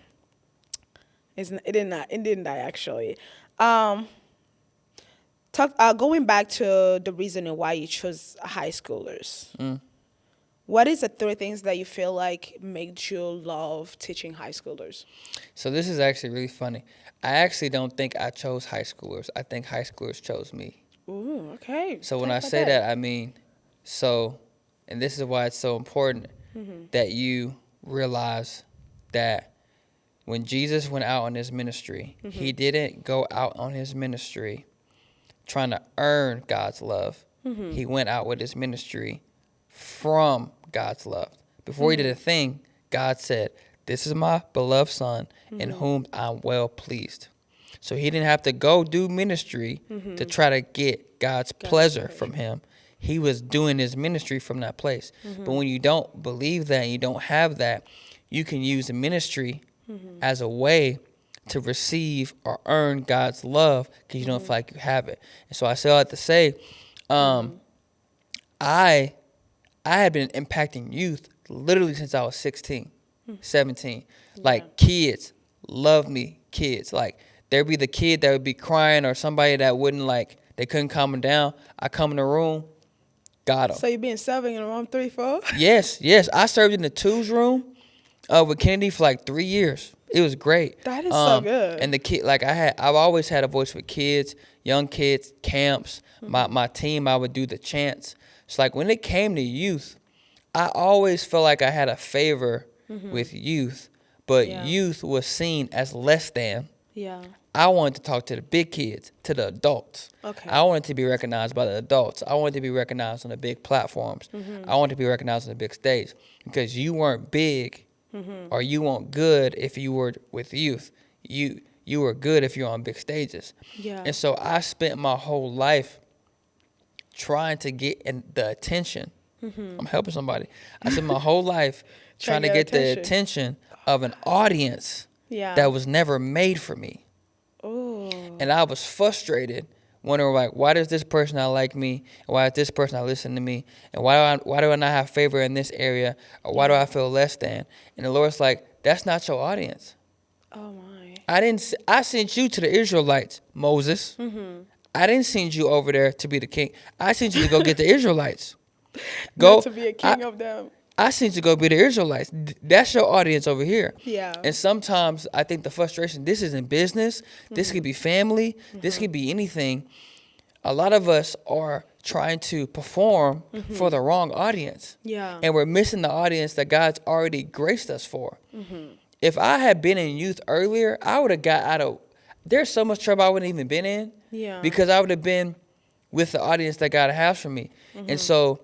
It didn't die actually. Going back to the reasoning why you chose high schoolers. What is the 3 things that you feel like made you love teaching high schoolers? So this is actually really funny. I actually don't think I chose high schoolers. I think high schoolers chose me. Ooh, okay. So when Talk I about say that, I mean, and this is why it's so important that you realize that when Jesus went out on His ministry, He didn't go out on His ministry trying to earn God's love. He went out with His ministry from God's love. Before He did a thing, God said, this is my beloved Son in whom I'm well pleased. So He didn't have to go do ministry to try to get God's pleasure from Him. He was doing His ministry from that place. But when you don't believe that and you don't have that, you can use the ministry as a way to receive or earn God's love because you don't feel like you have it. And so I say all that to say, I had been impacting youth literally since I was 16, 17. Like, kids love me, kids. Like, there'd be the kid that would be crying or somebody that wouldn't, like, they couldn't calm them down. I come in the room, got them. So you've been serving in room 3, 4? Yes. I served in the 2's room with Kennedy for like 3 years. It was great. That is so good. And the kid, like, I've always had a voice for kids, young kids, camps. My team, I would do the chants. So, like, when it came to youth, I always felt like I had a favor with youth, but youth was seen as less than. Yeah. I wanted to talk to the big kids, to the adults. Okay. I wanted to be recognized by the adults. I wanted to be recognized on the big platforms. I wanted to be recognized on the big stage because you weren't big or you weren't good if you were with youth. You were good if you're on big stages. Yeah. And so I spent my whole life trying to get the attention. I'm helping somebody. I spent my whole life trying to get the attention of an audience that was never made for me. Ooh. And I was frustrated, wondering, like, why does this person not like me? And why does this person not listen to me? And why do I not have favor in this area? Or why do I feel less than? And the Lord's like, that's not your audience. Oh my. I sent you to the Israelites, Moses. I didn't send you over there to be the king. I sent you to go get the Israelites. Not to be a king of them. I sent you to go be the Israelites. That's your audience over here. Yeah. And sometimes I think the frustration, this isn't business. This could be family. This could be anything. a lot of us are trying to perform for the wrong audience. Yeah. And we're missing the audience that God's already graced us for. If I had been in youth earlier, I would have got out of, there's so much trouble I wouldn't even been in Yeah. because I would have been with the audience that God has for me. And so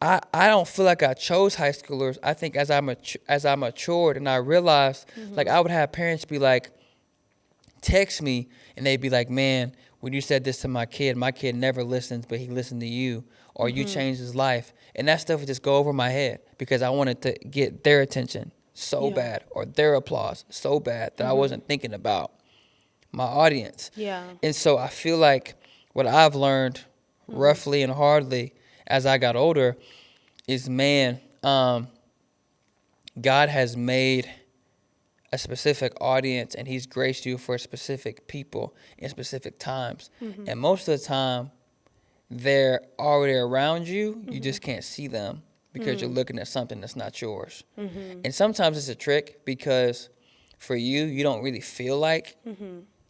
I don't feel like I chose high schoolers. I think as I matured and I realized, like, I would have parents be like, text me, and they'd be like, man, when you said this to my kid never listens, but he listened to you, or you changed his life. And that stuff would just go over my head because I wanted to get their attention so Yeah. bad, or their applause so bad, that I wasn't thinking about my audience. Yeah. And so I feel like what I've learned roughly and hardly as I got older is, man, God has made a specific audience, and he's graced you for specific people in specific times. And most of the time, they're already around you. You just can't see them because you're looking at something that's not yours. And sometimes it's a trick because for you, you don't really feel like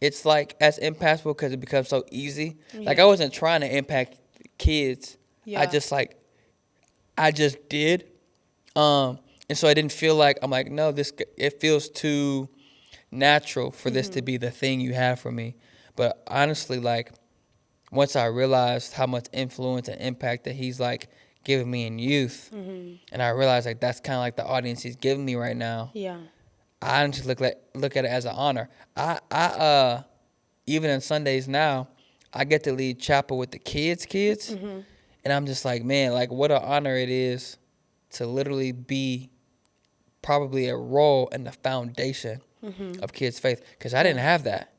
it's like as impactful because it becomes so easy. Like, I wasn't trying to impact kids. Yeah. I just did. And so I didn't feel like, I'm like, no, it feels too natural for this to be the thing you have for me. But honestly, like, once I realized how much influence and impact that he's like giving me in youth, and I realized like that's kind of like the audience he's giving me right now, Yeah. I honestly look at it as an honor. Even on Sundays now, I get to lead chapel with the kids, and I'm just like, man, like, what an honor it is to literally be probably a role in the foundation of kids' faith, because I didn't have that.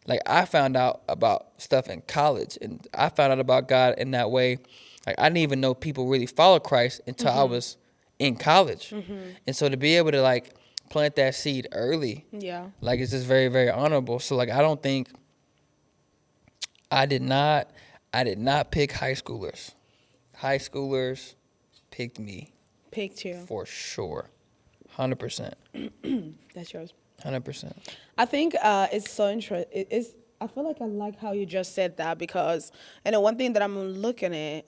Like, I found out about stuff in college, and I found out about God in that way. Like, I didn't even know people really follow Christ until I was in college. And so to be able to, like, plant that seed early, Yeah. like, it's just very, very honorable. So, like, I don't think I did not pick high schoolers. High schoolers picked me Picked you. for sure. 100%. That's yours. 100%. I think it's so interesting. It's. I feel like I like how you just said that because, and the one thing that I'm looking at,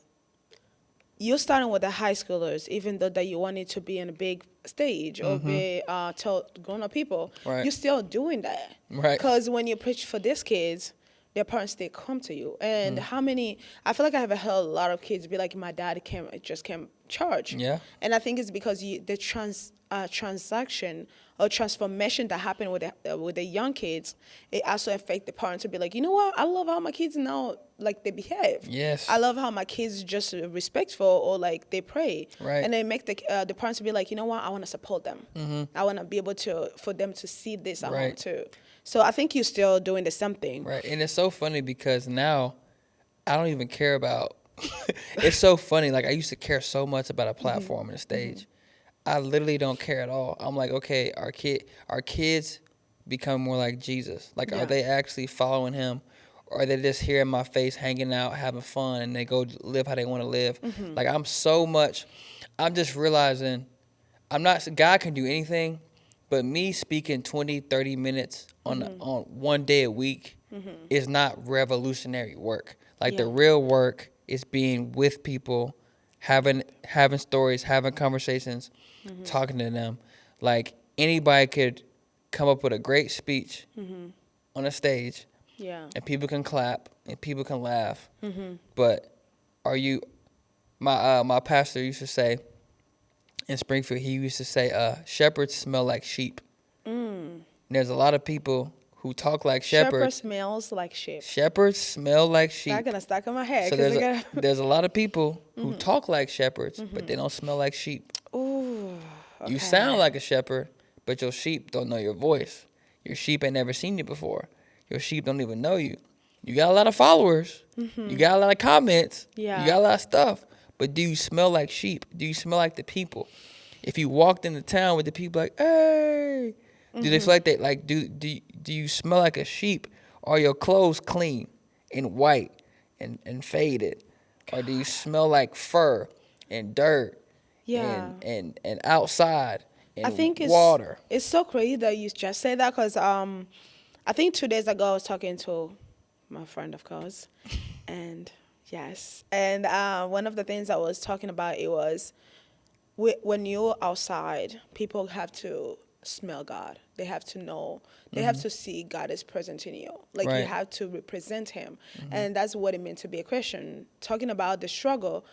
you're starting with the high schoolers, even though that you wanted to be in a big stage or be tell grown up people, Right. you're still doing that. Right. Because when you preach for these kids, their parents they come to you, and how many? I feel like I have heard a lot of kids be like, "My dad came church." Yeah. And I think it's because the transaction or transformation that happened with the young kids, it also affect the parents to be like, you know what? I love how my kids now like they behave. Yes. I love how my kids just respectful or like they pray. Right. And they make the parents be like, you know what? I want to support them. I want to be able for them to see this at home Right. too. So I think you're still doing the same thing. Right. And it's so funny because now I don't even care about it's so funny. Like, I used to care so much about a platform and a stage. I literally don't care at all. I'm like, okay, our kids become more like Jesus. Like, Yeah. are they actually following him? Or are they just here in my face, hanging out, having fun, and they go live how they want to live? Like, I'm just realizing God can do anything, but me speaking 20, 30 minutes on one day a week is not revolutionary work. Like, the Yeah. real work is being with people, having stories, having conversations, talking to them. Like, anybody could come up with a great speech on a stage, Yeah. and people can clap and people can laugh. But are you? My pastor used to say in Springfield, he used to say, shepherds smell like sheep. And there's a lot of people who talk like Shepherd shepherds. smells like sheep. Shepherds smell like sheep. I'm gonna stuck in my head. So 'Cause I gotta... there's a lot of people who talk like shepherds, but they don't smell like sheep. Ooh. You Okay. sound like a shepherd, but your sheep don't know your voice. Your sheep ain't never seen you before. Your sheep don't even know you. You got a lot of followers. You got a lot of comments. Yeah. You got a lot of stuff. But do you smell like sheep? Do you smell like the people? If you walked into town with the people like, hey, do they feel like they like do you smell like a sheep? Are your clothes clean and white and faded? Or do you smell like fur and dirt Yeah. and outside and I think water? it's so crazy that you just said that because I think 2 days ago I was talking to my friend, of course. And yes, and one of the things I was talking about, it was when you're outside, people have to smell God. They have to know. They have to see God is present in you. Like you Right. have to represent Him, and that's what it meant to be a Christian. Talking about the struggle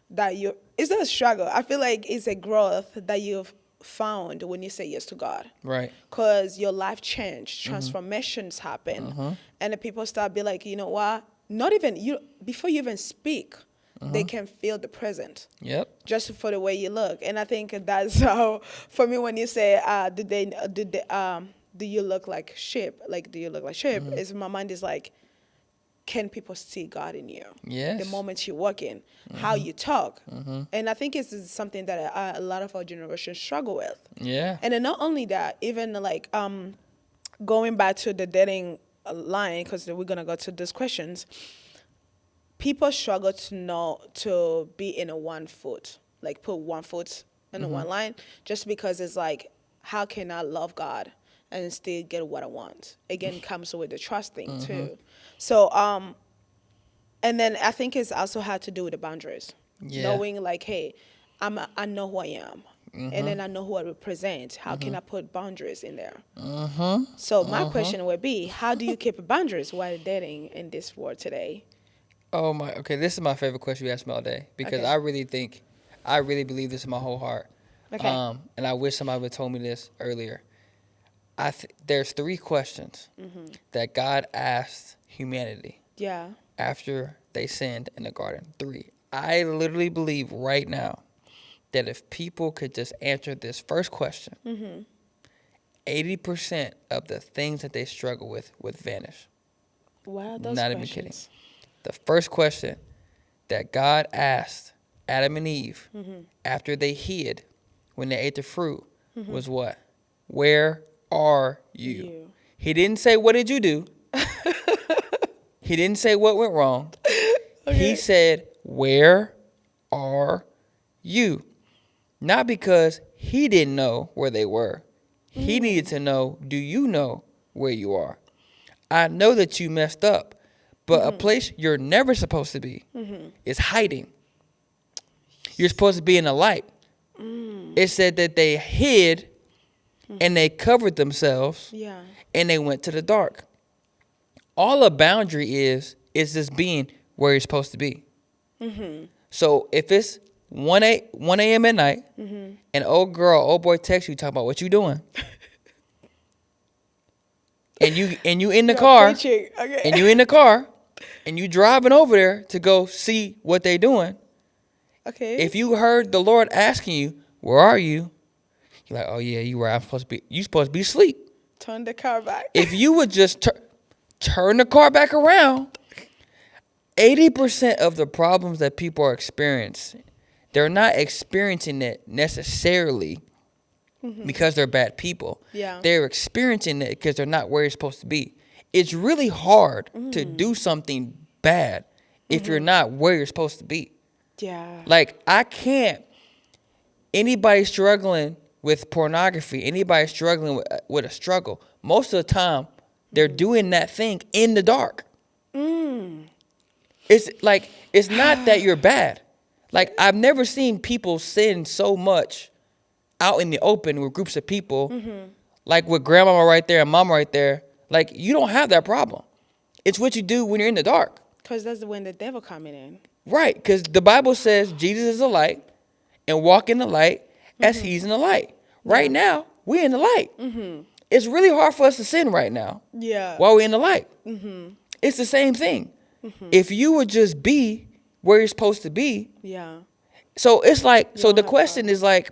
that you, it's not a struggle. I feel like it's a growth that you've found when you say yes to God, Right. because your life changed, transformations happen, and the people start be like, you know what? Not even you, before you even speak, they can feel the present Yep. just for the way you look. And I think that's how, for me, when you say, do you look like sheep? Like, do you look like sheep? Is my mind is like, can people see God in you? Yes. The moment you walk in, how you talk. And I think it's something that a lot of our generation struggle with. Yeah. And then not only that, even like going back to the dating line, because we're gonna go to these questions. People struggle to know to be in a one foot, like put one foot in a one line, just because it's like, how can I love God and still get what I want? Again, comes with the trust thing too. So and then I think it's also had to do with the boundaries. Yeah. Knowing like, hey, I know who I am. And then I know who I represent. How can I put boundaries in there? So my question would be, how do you keep boundaries while dating in this world today? Oh my. Okay, this is my favorite question you ask me all day because Okay. I really believe this in my whole heart. Okay. And I wish somebody would have told me this earlier. There's three questions that God asked humanity Yeah. after they sinned in the garden. Three. I literally believe right now that if people could just answer this first question, 80% of the things that they struggle with would vanish. Wow, those Not questions. even kidding. The first question that God asked Adam and Eve after they hid when they ate the fruit was what? Where are you? He didn't say, what did you do? He didn't say what went wrong. He said, where are you? Not because he didn't know where they were. He needed to know, do you know where you are? I know that you messed up, but a place you're never supposed to be is hiding. You're supposed to be in the light. It said that they hid and they covered themselves Yeah. and they went to the dark. All a boundary is just being where you're supposed to be. So if it's 1 a.m. at night and old boy texts you talking about what you doing, and you in the You're car, preaching. Okay. and you in the car, and you driving over there to go see what they doing. Okay. If you heard the Lord asking you, "Where are you?" You're like, "Oh yeah, you were. I'm supposed to be. You supposed to be asleep." Turn the car back. If you would just turn the car back around, 80% of the problems that people are experiencing, they're not experiencing it necessarily because they're bad people. Yeah. They're experiencing it because they're not where you're supposed to be. It's really hard to do something bad if you're not where you're supposed to be. Yeah. Like, I can't, anybody struggling with pornography, anybody struggling with a struggle, most of the time, they're doing that thing in the dark. It's like, it's not that you're bad. Like, I've never seen people sin so much out in the open with groups of people, like with grandmama right there and mama right there. Like, you don't have that problem. It's what you do when you're in the dark. Because that's when the devil coming in. Right, because the Bible says Jesus is the light and walk in the light as he's in the light. Right now, we're in the light. It's really hard for us to sin right now Yeah. while we're in the light. It's the same thing. If you would just be where you're supposed to be. Yeah. So it's like, so don't the have question is like,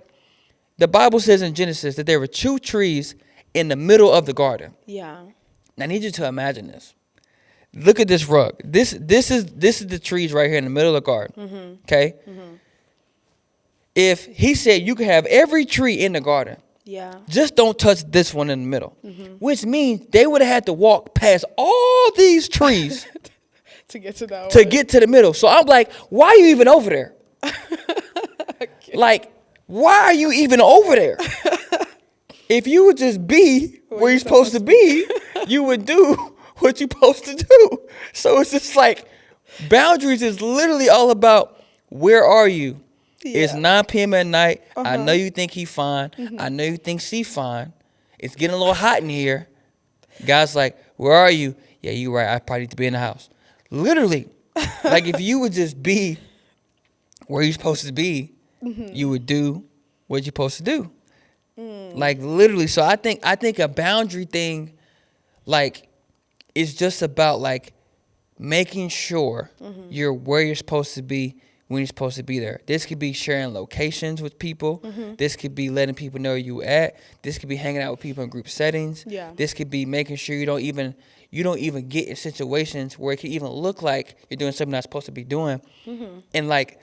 the Bible says in Genesis that there were two trees in the middle of the garden. Yeah. Now, I need you to imagine this. Look at this rug. This is the trees right here in the middle of the garden. Okay? If he said you could have every tree in the garden, Yeah. just don't touch this one in the middle, which means they would have had to walk past all these trees To get to that to one. get to the middle. So I'm like, why are you even over there? Like, why are you even over there? If you would just be where you're supposed to be, you would do what you supposed to do. So it's just like boundaries is literally all about where are you? It's Yeah. 9 p.m. at night. I know Uh-huh. you think he fine. I know you think she fine. It's getting a little hot in here. Guy's like, where are you? Yeah, you right. I probably need to be in the house. Literally. Like if you would just be where you're supposed to be, you would do what you're supposed to do. Like literally. So I think a boundary thing, like, is just about like making sure you're where you're supposed to be when you're supposed to be there. This could be sharing locations with people. This could be letting people know where you at. This could be hanging out with people in group settings. Yeah. This could be making sure you don't even get in situations where it could even look like you're doing something not supposed to be doing. And like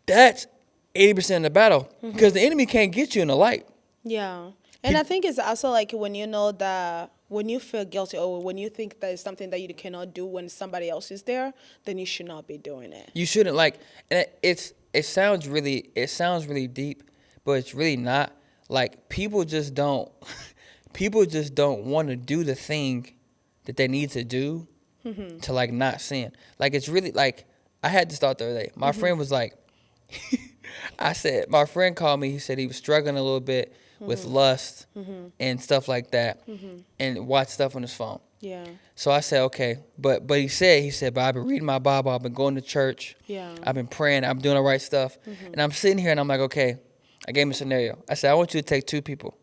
that's 80% of the battle because the enemy can't get you in the light. Yeah. And I think it's also like when you know that when you feel guilty or when you think that it's something that you cannot do when somebody else is there, then you should not be doing it. You shouldn't like, and it sounds really deep, but it's really not. Like people just don't want to do the thing that they need to do to like not sin. Like it's really like I had this thought the other day. My friend was like, my friend called me. He said he was struggling a little bit with lust and stuff like that, and watch stuff on his phone. Yeah. So I said, okay, but he said, but I've been reading my Bible, I've been going to church, Yeah. I've been praying, I'm doing the right stuff, and I'm sitting here and I'm like, okay, I gave him a scenario. I said, I want you to take 2 people.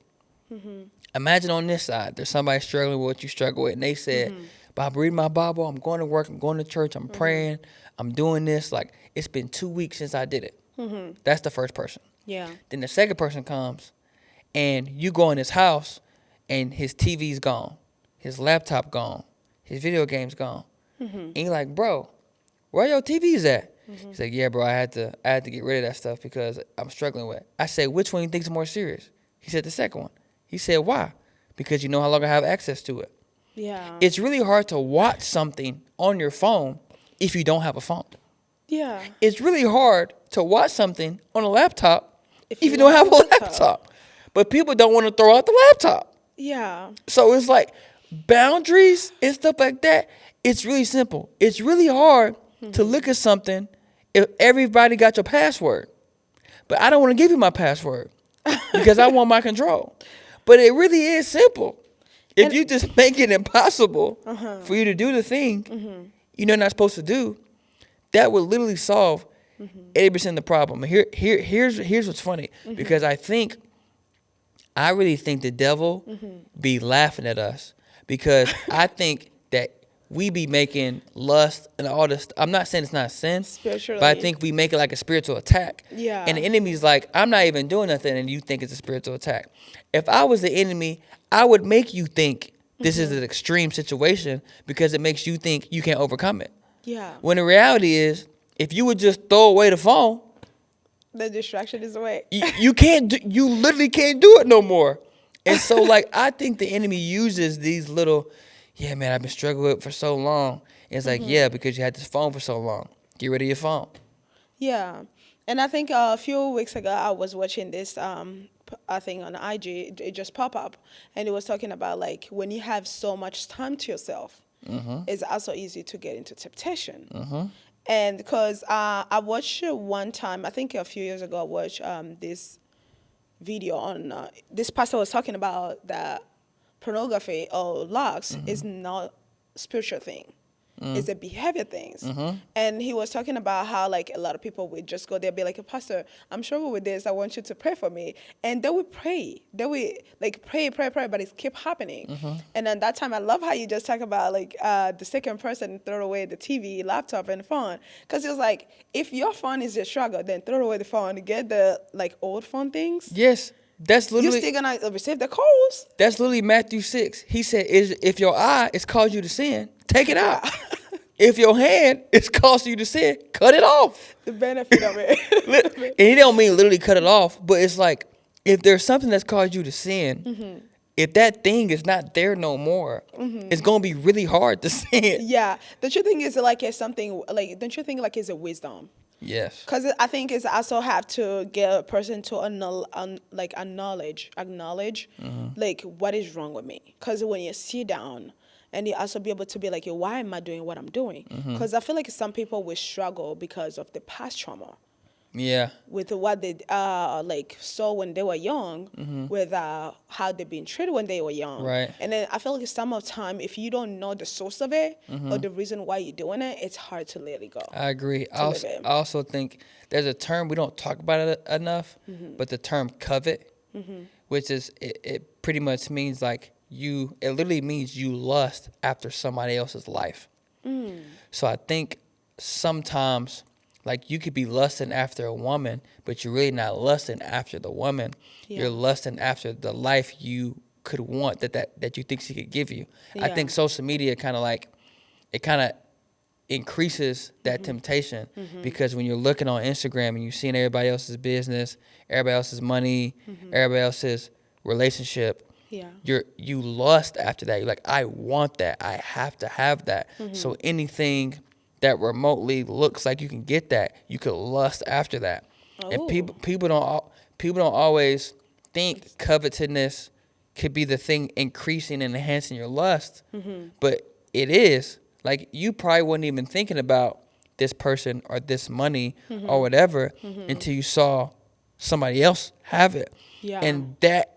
Imagine on this side, there's somebody struggling with what you struggle with, and they said, but I'm reading my Bible, I'm going to work, I'm going to church, I'm praying, I'm doing this. Like it's been 2 weeks since I did it. That's the first person. Yeah. Then the second person comes, and you go in his house, and his TV's gone, his laptop gone, his video game's gone, and you're like, bro, where your TVs at? He's like, yeah, bro, I had to get rid of that stuff because I'm struggling with it. I said, which one you think is more serious? He said the second one. He said, why? Because you know how long I have access to it. Yeah. It's really hard to watch something on your phone if you don't have a phone. Yeah. It's really hard to watch something on a laptop if you don't have a laptop. But people don't want to throw out the laptop. Yeah. So it's like boundaries and stuff like that. It's really simple. It's really hard to look at something if everybody got your password. But I don't want to give you my password because I want my control. But it really is simple. If you just make it impossible for you to do the thing you're not supposed to do, that would literally solve 80% of the problem. And here's what's funny. Because I really think the devil be laughing at us because I think that we be making lust and all this. I'm not saying it's not sin, Spiritually. but I think we make it like a spiritual attack. Yeah. And the enemy's like, I'm not even doing nothing, and you think it's a spiritual attack. If I was the enemy, I would make you think this is an extreme situation because it makes you think you can't overcome it. Yeah. When the reality is, if you would just throw away the phone, The distraction is away. you literally can't do it no more. And so like I think the enemy uses these little, yeah, man, I've been struggling with it for so long. And it's like, yeah, because you had this phone for so long. Get rid of your phone. Yeah. And I think a few weeks ago I was watching this I think on IG, it just popped up, and it was talking about like when you have so much time to yourself, it's also easy to get into temptation. And because I watched one time, I think a few years ago, I watched this video on this pastor was talking about that pornography or lust is not a spiritual thing. It's a behavior things. And he was talking about how like a lot of people would just go there and be like, Pastor, I'm struggling with this. I want you to pray for me. And they would pray. They would like pray, but it kept happening. And then that time I love how you just talk about like the second person throw away the TV, laptop, and phone. Because it was like, if your phone is your struggle, then throw away the phone, get the like old phone things. Yes. That's literally, you're still gonna receive the calls. That's literally Matthew 6. He said, if your eye is caused you to sin, take it out. If your hand is causing you to sin, cut it off. The benefit of it. And he don't mean literally cut it off, but it's like if there's something that's caused you to sin, if that thing is not there no more, it's gonna be really hard to sin. Yeah. Don't you think it's like it's something like? Don't you think like it's a wisdom? Yes. Because I think it's also have to get a person to acknowledge like what is wrong with me. Because when you sit down and you also be able to be like, yo, why am I doing what I'm doing? Because I feel like some people will struggle because of the past trauma Yeah. with what they like saw when they were young, with how they've been treated when they were young. Right. And then I feel like some of the time, if you don't know the source of it or the reason why you're doing it, it's hard to let it go. I agree. To live it. I also think there's a term we don't talk about it enough, but the term covet, which is it pretty much means like it literally means you lust after somebody else's life. So I think sometimes like you could be lusting after a woman, but you're really not lusting after the woman. Yeah. You're lusting after the life you could want that you think she could give you. I Yeah. think social media kind of increases that temptation because when you're looking on Instagram and you're seeing everybody else's business, everybody else's money, everybody else's relationship, Yeah. you lust after that. You're like, I want that. I have to have that. So anything that remotely looks like you can get that, you could lust after that. And Oh. people don't always think covetousness could be the thing increasing and enhancing your lust, but it is. Like you probably wasn't even thinking about this person or this money or whatever until you saw somebody else have it. Yeah. And that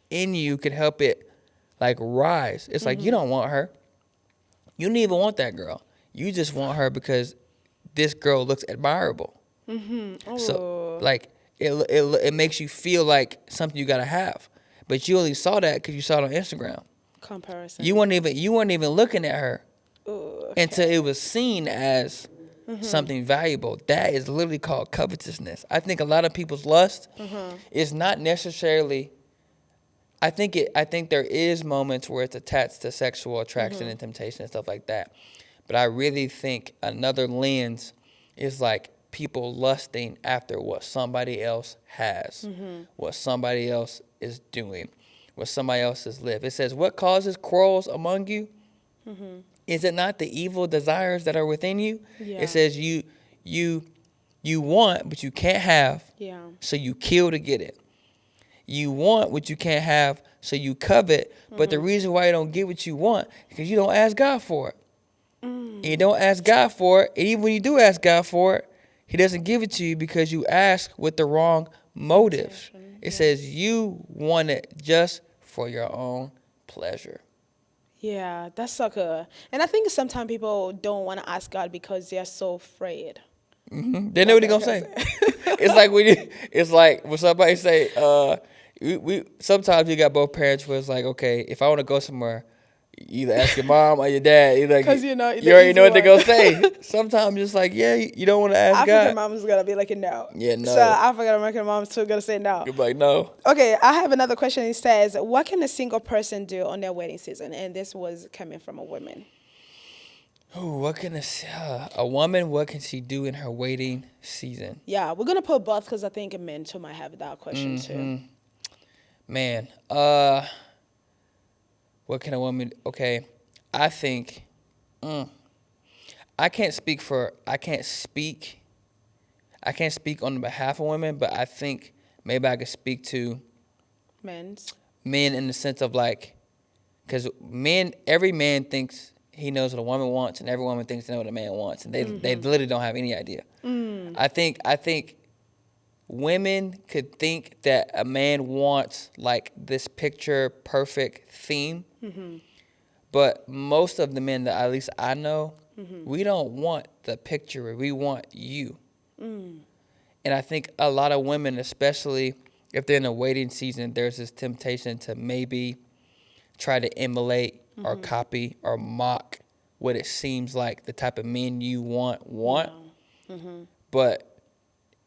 in you could help it like rise. It's like you don't want her. You don't even want that girl. You just want her because this girl looks admirable. Oh. So like it makes you feel like something you gotta have. But you only saw that because you saw it on Instagram. Comparison. You weren't even looking at her Ooh, until it was seen as something valuable. That is literally called covetousness. I think a lot of people's lust is not necessarily. I think there is moments where it's attached to sexual attraction and temptation and stuff like that. But I really think another lens is like people lusting after what somebody else has, what somebody else is doing, what somebody else has lived. It says, what causes quarrels among you? Is it not the evil desires that are within you? Yeah. It says you want, but you can't have, Yeah. so you kill to get it. You want what you can't have, so you covet. But the reason why you don't get what you want is because you don't ask God for it. And you don't ask God for it. And even when you do ask God for it, He doesn't give it to you because you ask with the wrong motives. It says you want it just for your own pleasure. Yeah, that's so good. And I think sometimes people don't want to ask God because they're so afraid. They know what He gonna say. It's like when somebody say, we sometimes you got both parents where it's like, okay, if I want to go somewhere, you either ask your mom or your dad. You're like, 'Cause you know, you already know what they're the gonna say. Sometimes it's like, yeah, you don't want to ask African God. mom's gonna be like a no. Yeah, no. So African American mom's too gonna say no. You're like, no. Okay, I have another question. It says, what can a single person do on their wedding season? And this was coming from a woman. Ooh, what can a woman? What can she do in her waiting season? Yeah, we're gonna put both because I think men too might have that question too. Man, what can a woman? Okay, I think I can't speak on behalf of women, but I think maybe I could speak to Men's. men in the sense of like, because every man thinks he knows what a woman wants, and every woman thinks they know what a man wants, and they literally don't have any idea. I think women could think that a man wants like this picture perfect theme, but most of the men that at least I know, we don't want the picture. We want you. And I think a lot of women, especially if they're in a waiting season, there's this temptation to maybe try to emulate or copy or mock what it seems like the type of men you want. But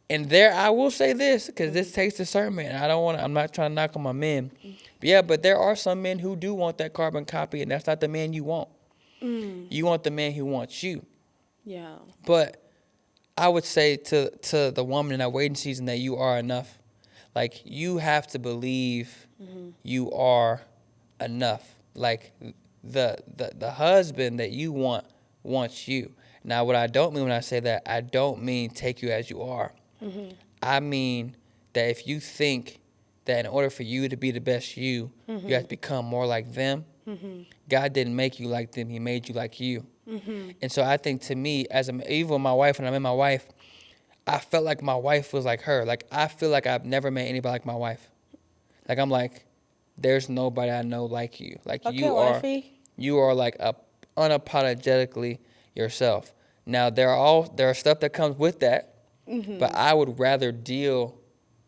and there, I will say this because this takes discernment. I'm not trying to knock on my men. But there are some men who do want that carbon copy, and that's not the man you want. You want the man who wants you. Yeah. But I would say to the woman in that waiting season that you are enough. Like, you have to believe you are enough. Like, the husband that you want wants you. Now, what I don't mean when I say that, I don't mean take you as you are. I mean that if you think that in order for you to be the best you have to become more like them, God didn't make you like them. He made you like you. And so I think to me, even my wife, when I met my wife, I felt like my wife was like her. Like, I feel like I've never met anybody like my wife. Like, I'm like, there's nobody I know like you. Like, Okay, wifey. you are like unapologetically yourself. Now, there are stuff that comes with that, but I would rather deal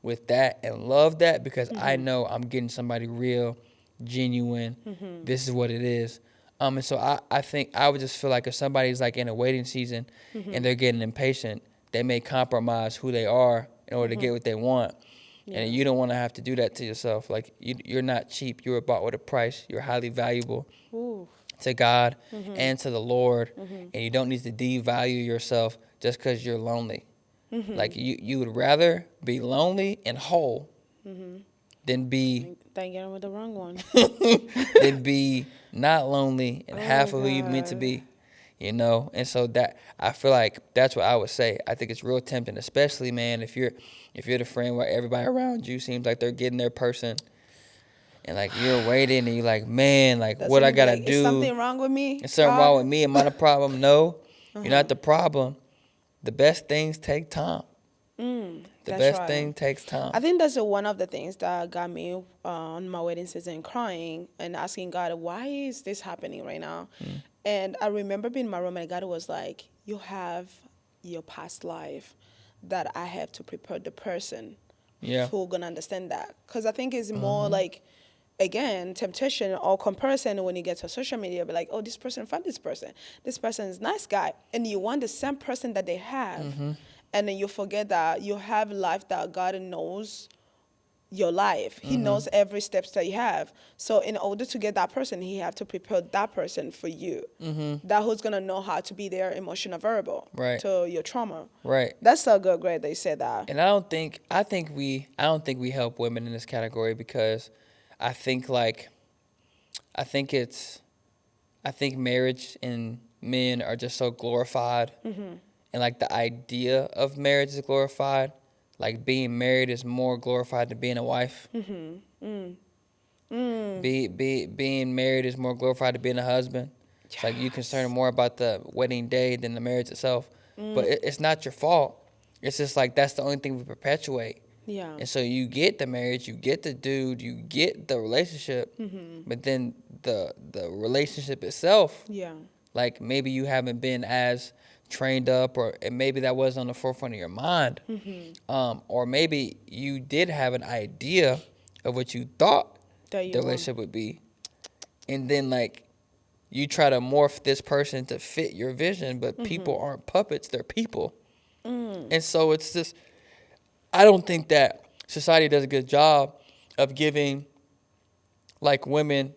with that and love that because I know I'm getting somebody real, genuine. This is what it is. And so I think I would just feel like if somebody's like in a waiting season and they're getting impatient, they may compromise who they are in order to get what they want. Yeah. And you don't want to have to do that to yourself. Like, you're not cheap. You were bought with a price. You're highly valuable Ooh. to God and to the Lord. And you don't need to devalue yourself just because you're lonely. Like, you would rather be lonely and whole than be Thank you with the wrong one. than be not lonely and half of who you meant to God. be. And so that I feel like that's what I would say. I think it's real tempting, especially, man, if you're the friend where everybody around you seems like they're getting their person, and like you're waiting and you're like, man, like That's what when I you be gotta like, is do? something wrong with me, Is something God? wrong with me? Am I the problem? No, you're not the problem. The best things take time. The That's best right. thing takes time. I think that's one of the things that got me on my wedding season crying and asking God, why is this happening right now? And I remember being in my room and God was like, you have your past life that I have to prepare the person Yeah. who going to understand that. Because I think it's more like, again, temptation or comparison when you get to social media, be like, oh, this person found this person. This person is a nice guy. And you want the same person that they have. And then you forget that you have life that God knows your life. He knows every steps that you have. So in order to get that person, he have to prepare that person for you. That who's gonna know how to be there emotional variable Right. to your trauma. Right. That's so good, great they said that. And I don't think we help women in this category because I think like I think it's I think marriage and men are just so glorified, and like the idea of marriage is glorified. Like, being married is more glorified than being a wife. Being married is more glorified than being a husband. It's like you concerned more about the wedding day than the marriage itself. But it's not your fault. It's just like that's the only thing we perpetuate. Yeah. And so you get the marriage, you get the dude, you get the relationship, but then the relationship itself, Yeah. like maybe you haven't been as trained up, and maybe that wasn't on the forefront of your mind, or maybe you did have an idea of what you thought That the you want. relationship would be, and then like you try to morph this person to fit your vision, but people aren't puppets; they're people, and so it's just I don't think that society does a good job of giving like women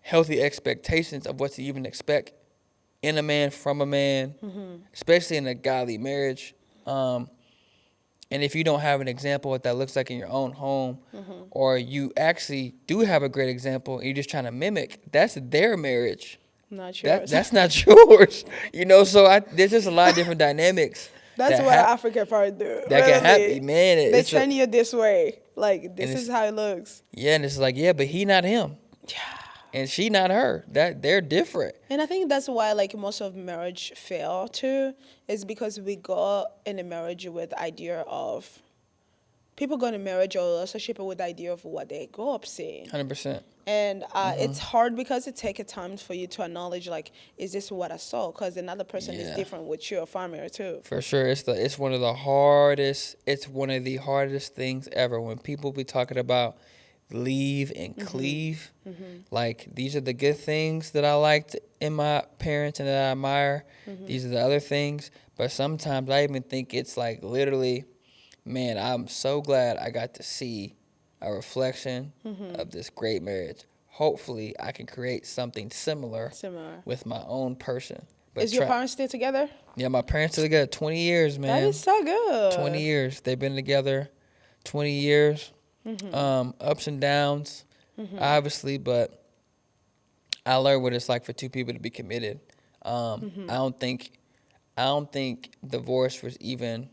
healthy expectations of what to even expect in a man, from a man, especially in a godly marriage. And if you don't have an example of what that looks like in your own home, or you actually do have a great example and you're just trying to mimic, that's their marriage. Not yours. That's not yours. So there's just a lot of different dynamics That's that what African part do. that can Really. happen. Man, They train you this way. Like this it's- is how it looks. yeah, and it's like, yeah, but he not him. Yeah. And she not her. That they're different. And I think that's why like most of marriage fail too, is because we go in a marriage with the idea of people go in a marriage or relationship with the idea of what they grow up seeing. 100%. And it's hard because it takes a time for you to acknowledge like, is this what I saw? Because another person is Yeah. different with you, a family too. For sure, it's one of the hardest. It's one of the hardest things ever when people be talking about leave and cleave. Like, these are the good things that I liked in my parents and that I admire. These are the other things. But sometimes I even think it's like literally, man, I'm so glad I got to see a reflection of this great marriage. Hopefully, I can create something similar Similar. with my own person. But Is your parents still together? yeah, my parents are together 20 years, man. That is so good. 20 years. They've been together 20 years. Ups and downs, obviously, but I learned what it's like for two people to be committed. I don't think divorce was even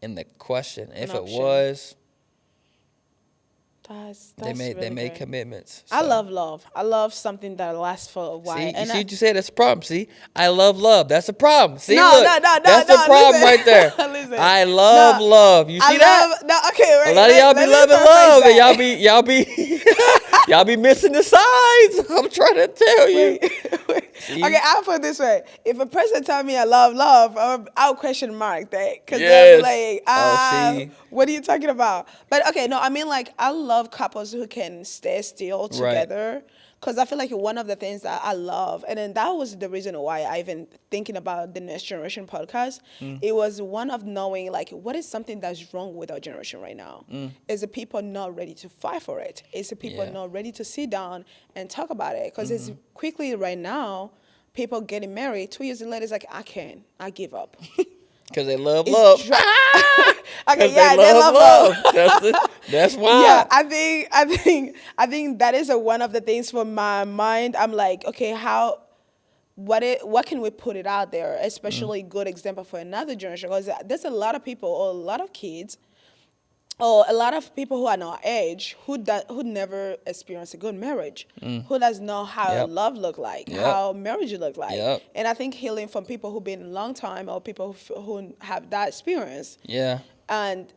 in the question. If it option. was, That's They really made great. commitments. I So love love. I love something that lasts for a while. see, you And see what you said? That's a problem. See, I love love. That's a problem. See, no, look, no, no, no, that's the no. problem right there. Listen, listen. I No, love love. You I see that? love. No, okay, A wait. lot of y'all be Let me loving rephrase love, and that. y'all be y'all be missing the signs. I'm trying to tell you. Wait, wait. Okay, See? I'll put it this way. If a person tell me I love love, I'll question mark that. Because they'll be Yes. like, Oh, see. what are you talking about? But okay, no, I mean, like, I love couples who can stay still Right. together. Because I feel like one of the things that I love, and then that was the reason why I even thinking about the Next Generation podcast, it was one of knowing, like, what is something that's wrong with our generation right now? Is the people not ready to fight for it? Is the people Yeah. not ready to sit down and talk about it? Because it's quickly right now, people getting married, 2 years later, it's like, I give up. Because they love It's love. okay, Because they yeah, they love love love. love. That's Yeah, why. I think that is one of the things for my mind. I'm like, okay, what can we put it out there, especially good example for another generation? Because there's a lot of people or a lot of kids or a lot of people who are our age who never experienced a good marriage, who doesn't know how Yep. love look like, Yep. how marriage look like. Yep. And I think healing from people who've been a long time or people who have that experience. Yeah. And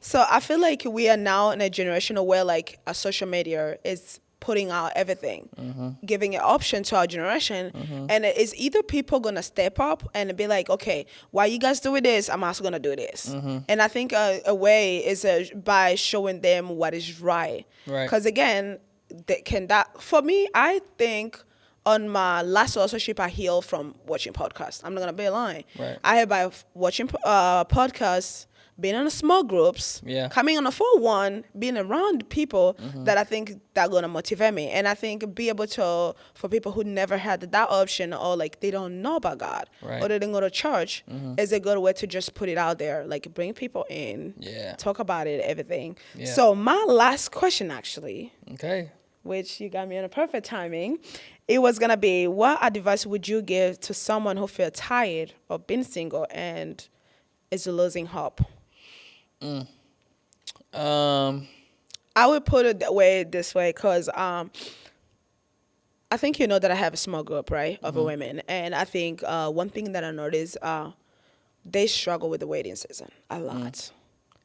so I feel like we are now in a generation where like a social media is putting out everything, giving an option to our generation. And it's either people gonna step up and be like, okay, while you guys doing this, I'm also gonna do this. And I think a way is by showing them what is right. Right. Because again, that for me, I think on my last relationship, I healed from watching podcasts. I'm not gonna be lying. Right. I had by watching podcasts, being in small groups, Yeah. coming on a full one, being around people that I think that gonna motivate me, and I think be able to for people who never had that option or like they don't know about God Right. or they didn't go to church is a good way to just put it out there, like bring people in, Yeah. talk about it, everything. Yeah. So my last question actually, Okay. which you got me on a perfect timing. It was gonna be, what advice would you give to someone who feels tired of being single and is losing hope? Um. I would put it this way, because I think you know that I have a small group, right, of women, and I think one thing that I noticed, they struggle with the waiting season a lot.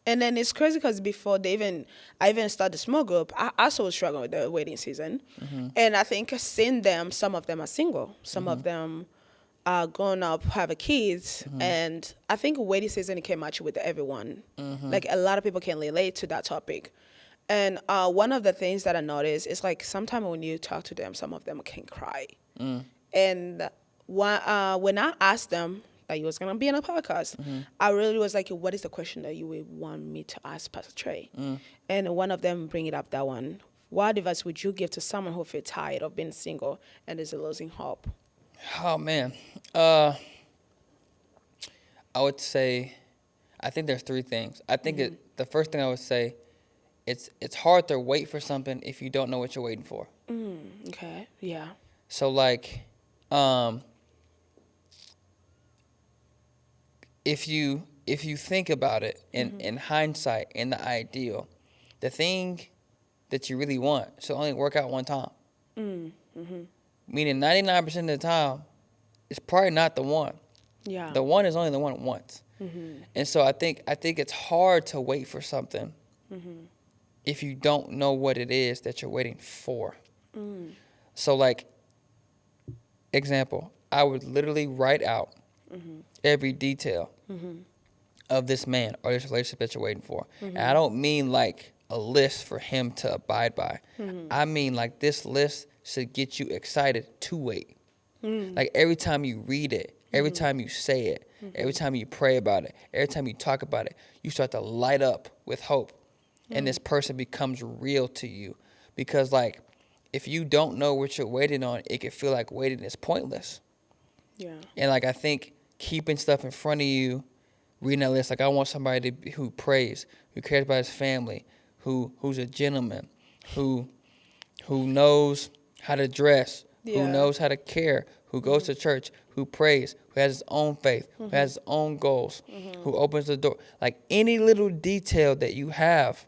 And then it's crazy because before I even started the small group, I also was struggling with the waiting season. And I think seeing them, some of them are single, some of them are grown up, have a kids, and I think waiting season can match with everyone. Like a lot of people can relate to that topic. And one of the things that I noticed is like sometimes when you talk to them, some of them can cry. And when I asked them that you was gonna be on a podcast, I really was like, "What is the question that you would want me to ask Pastor Tre?" And one of them bring it up that one. What advice would you give to someone who feels tired of being single and is losing hope? Oh man. I would say, I think there's three things. I think the first thing I would say, it's hard to wait for something if you don't know what you're waiting for. Okay. Yeah. So like, if you think about it in hindsight, in the ideal, the thing that you really want should only work out one time. Meaning 99% of the time, it's probably not the one. Yeah. The one is only the one once. And so I think it's hard to wait for something if you don't know what it is that you're waiting for. So like, example, I would literally write out every detail of this man or this relationship that you're waiting for. And I don't mean like a list for him to abide by. I mean like this list should get you excited to wait. Like every time you read it, every time you say it, every time you pray about it, every time you talk about it, you start to light up with hope. And this person becomes real to you. Because like, if you don't know what you're waiting on, it can feel like waiting is pointless. Yeah. And like, I think keeping stuff in front of you, reading that list, like I want somebody who prays, who cares about his family, who's a gentleman, who knows how to dress, who Yeah. knows how to care, who goes to church, who prays, who has his own faith, who has his own goals, who opens the door. Like any little detail that you have,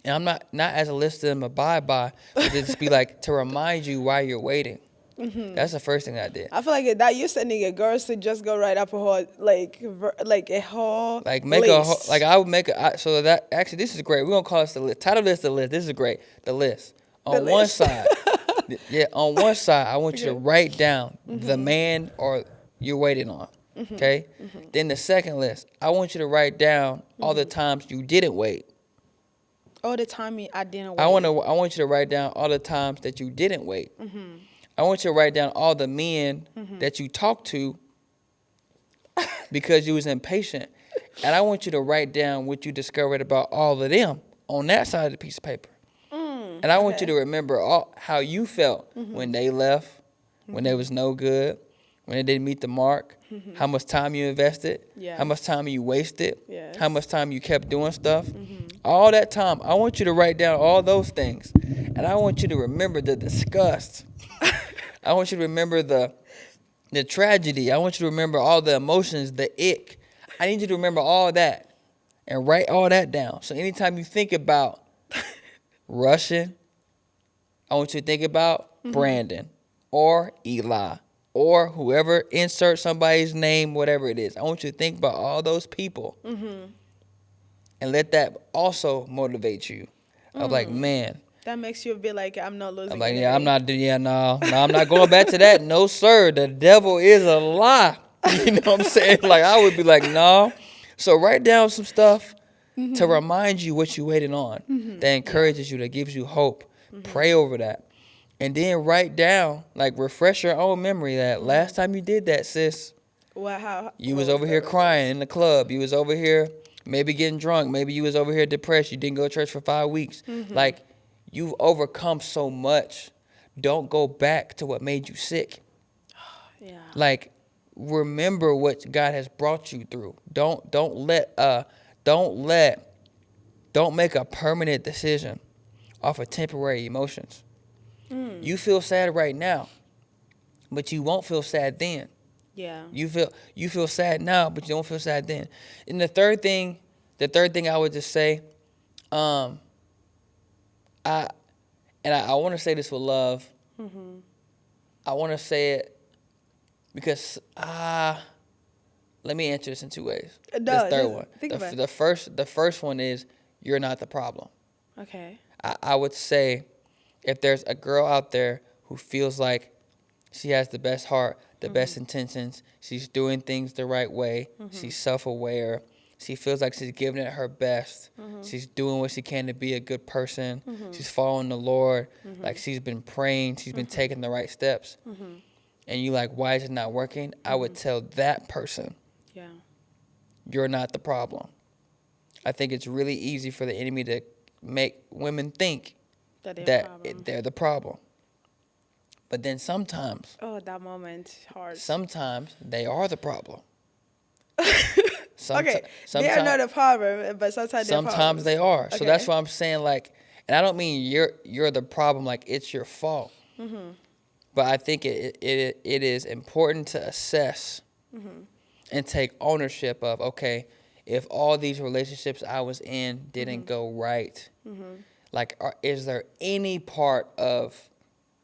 And I'm not as a list of them abide by, but to just be like, to remind you why you're waiting. That's the first thing I did. I feel like that you're sending a girls to just go right up a whole like a whole Like make list. I would make so that actually this is great. We're gonna call this the list. Title this the list. This is great. The list. The On one list. side, yeah, on one side, I want you to Okay. write down the man or you're waiting on. Okay. Then the second list, I want you to write down all the times you didn't wait. All the time I didn't wait. I want you to write down all the times that you didn't wait. I want you to write down all the men that you talked to because you was impatient. And I want you to write down what you discovered about all of them on that side of the piece of paper. And I want you to remember how you felt when they left, when they was no good, when they didn't meet the mark, how much time you invested, Yeah. how much time you wasted, Yes. how much time you kept doing stuff. All that time, I want you to write down all those things. And I want you to remember the disgust. I want you to remember the tragedy. I want you to remember all the emotions, the ick. I need you to remember all that and write all that down. So anytime you think about Russian, I want you to think about Brandon or Eli or whoever, insert somebody's name, whatever it is. I want you to think about all those people and let that also motivate you. Of like, man. That makes you a bit like I'm not losing. I'm like, anything. yeah, no, I'm not going back to that. No, sir. The devil is a lie. You know what I'm saying? Like, I would be like, no. So write down some stuff to remind you what you waiting on, that encourages you, that gives you hope. Pray over that. And then write down, like, refresh your own memory that last time you did that, sis, you was over here crying in the club. You was over here maybe getting drunk. Maybe you was over here depressed. You didn't go to church for 5 weeks. Like, you've overcome so much. Don't go back to what made you sick. Yeah. Like, remember what God has brought you through. Don't make a permanent decision off of temporary emotions. You feel sad right now, but you won't feel sad then. Yeah. You feel sad now, but you don't feel sad then. And the third thing I would just say, I want to say this with love. I want to say it because let me answer this in two ways. No, This third one. think about it. The first one is you're not the problem. Okay. I would say if there's a girl out there who feels like she has the best heart, the best intentions, she's doing things the right way, she's self-aware, she feels like she's giving it her best, she's doing what she can to be a good person, she's following the Lord, like she's been praying, she's been taking the right steps, and you like, why is it not working? I would tell that person, Yeah. you're not the problem. I think it's really easy for the enemy to make women think that they're the problem. But then sometimes, that moment hard. sometimes they are the problem. Okay, they are not a problem, but sometimes they're Sometimes they are. So Okay. that's why I'm saying, like, and I don't mean you're the problem, like it's your fault. But I think it is important to assess and take ownership of, okay, if all these relationships I was in didn't go right, like, is there any part of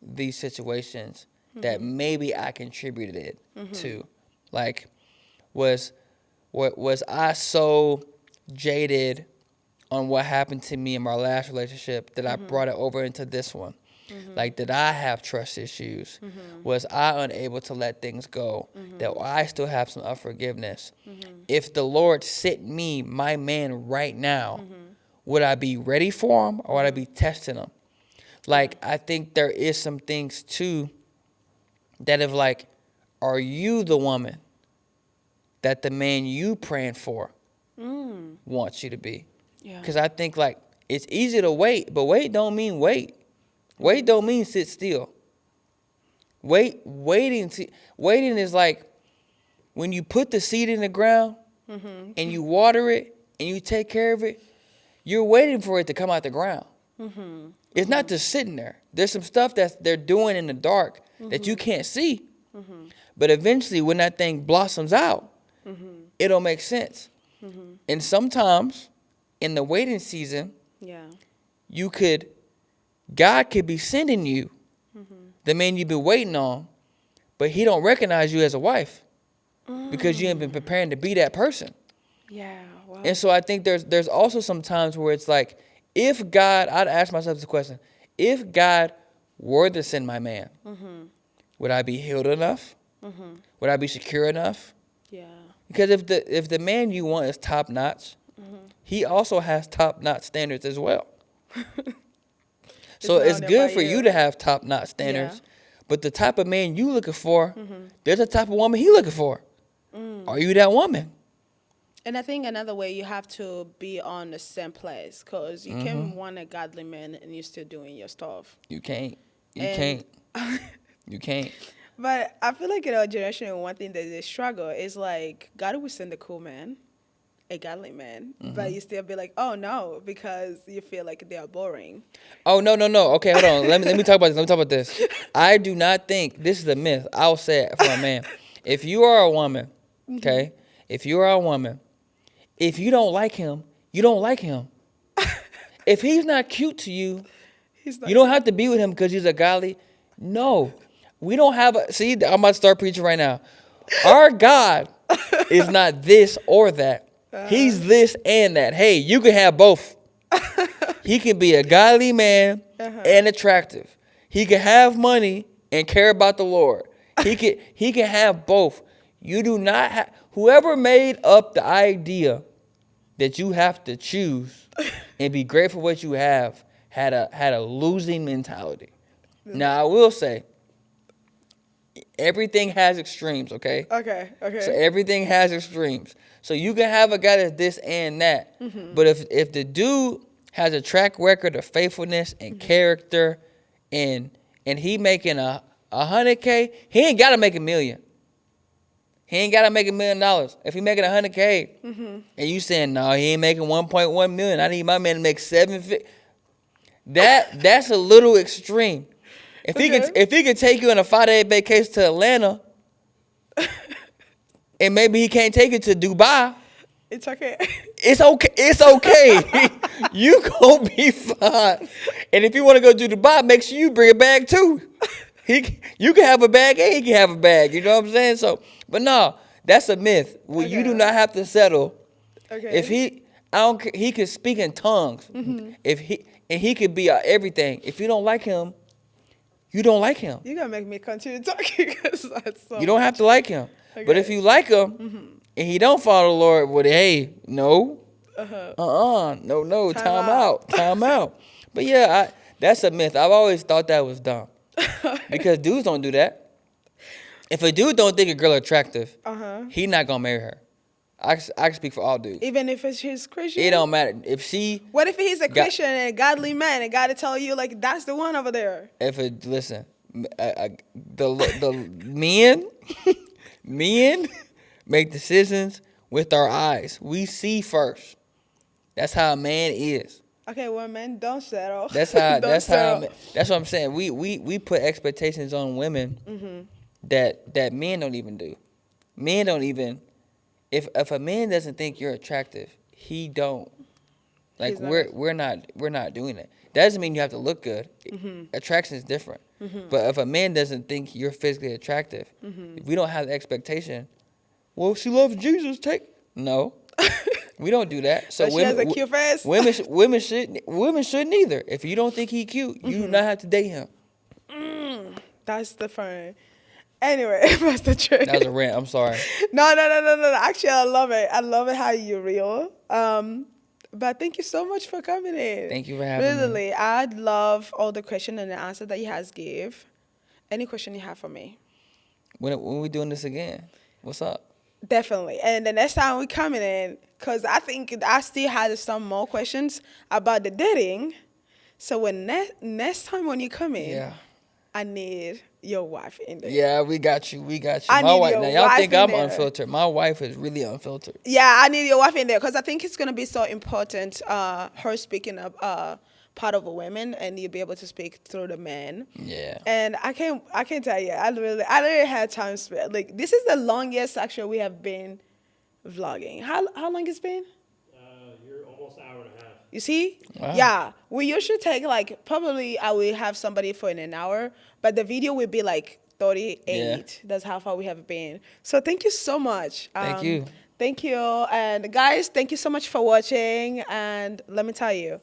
these situations that maybe I contributed it to? Like, was I so jaded on what happened to me in my last relationship that I brought it over into this one? Like, did I have trust issues? Was I unable to let things go? That I still have some unforgiveness? If the Lord sent me, my man, right now, would I be ready for him or would I be testing him? Like, I think there is some things, too, that if, like, are you the woman that the man you praying for wants you to be? Yeah. Because I think, like, it's easy to wait, but wait don't mean wait. Wait don't mean sit still. Waiting is like when you put the seed in the ground and you water it and you take care of it, you're waiting for it to come out the ground. It's not just sitting there. There's some stuff that they're doing in the dark that you can't see. But eventually when that thing blossoms out, it'll make sense. And sometimes in the waiting season, Yeah. you could, God could be sending you the man you've been waiting on, but he don't recognize you as a wife because you ain't been preparing to be that person. Yeah. Wow. And so I think there's also some times where it's like, if God, I'd ask myself this question, if God were to send my man, would I be healed enough? Would I be secure enough? Yeah. Because if the man you want is top notch, he also has top notch standards as well. So not it's only good about for you to have top notch standards, but the type of man you looking for, there's a type of woman he looking for. Are you that woman? And I think another way you have to be on the same place because you can want a godly man and you're still doing your stuff. You can't. You And- can't. You can't. But I feel like in our generation, one thing that they struggle is like God will send a cool man, a godly man, but you still be like, oh no, because you feel like they are boring. Oh no. Okay, hold on. Let me talk about this. Let me talk about this. I do not think this is a myth. I'll say it for a man. If you are a woman, okay, if you are a woman, if you don't like him, you don't like him. If he's not cute to you, He's not you don't have to be with him because he's a godly. No, we don't have a. See, I'm about to start preaching right now. Our God is not this or that. He's this and that. Hey, you can have both. He can be a godly man and attractive. He can have money and care about the Lord. He can have both. You do not have. Whoever made up the idea that you have to choose and be grateful for what you have had a losing mentality. Now I will say, everything has extremes, okay? Okay. So everything has extremes. So you can have a guy that's this and that, but if the dude has a track record of faithfulness and character, and he making a 100K, he ain't gotta make $1 million. He ain't gotta make $1 million. If he making 100K, and you saying no, he ain't making 1.1 million. I need my man to make 750. That's a little extreme. If he could take you on a 5-day vacation to Atlanta, and maybe he can't take you to Dubai, It's okay. it's okay. It's okay. You gonna be fine. And if you want to go to Dubai, make sure you bring a bag too. You can have a bag and he can have a bag. You know what I'm saying? So, but no, that's a myth. Well, you do not have to settle. Okay. If I don't care, he can speak in tongues. If he could be everything. If you don't like him, you don't like him. You're going to make me continue talking because that's so You don't have to like him. Okay. But if you like him and he don't follow the Lord, well, hey, no. No, time out. Time out. But yeah, that's a myth. I've always thought that was dumb. Because dudes don't do that. If a dude don't think a girl attractive, he not going to marry her. I can speak for all dudes. Even if he's Christian? It don't matter. If she... What if he's a Christian and a godly man and God to tell you, like, that's the one over there? Listen, the men make decisions with our eyes. We see first. That's how a man is. Okay, well, men, don't settle. That's how. That's what I'm saying. We put expectations on women that men don't even do. Men don't even. If a man doesn't think you're attractive, he don't. Like we're not doing it. That doesn't mean you have to look good. Attraction is different. But if a man doesn't think you're physically attractive, if we don't have the expectation, well, she loves Jesus. No, we don't do that. So she has a cute face. women shouldn't either. If you don't think he cute, you do not have to date him. That's the fun. Anyway, Pastor Tre. That was a rant. I'm sorry. No. Actually, I love it. I love it how you're real. But thank you so much for coming in. Thank you for having me. Really, I'd love all the questions and the answer that you has give. Any question you have for me? When we doing this again? What's up? Definitely. And the next time we coming in, because I think I still had some more questions about the dating. So when next time when you come in, I need your wife in there. Yeah, we got you. I My need wife. your Now y'all wife think in I'm there. unfiltered. My wife is really unfiltered. Yeah, I need your wife in there because I think it's gonna be so important. Her speaking up part of a woman, and you'll be able to speak through the men. Yeah. And I can't tell you, I really had time spent. Like this is the longest actually we have been vlogging. How long it's been? You're almost an hour and a half. You see? Wow. Yeah. We usually take like, probably I will have somebody for an hour, but the video will be like 38. Yeah. That's how far we have been. So thank you so much. Thank you. Thank you. And guys, thank you so much for watching. And let me tell you,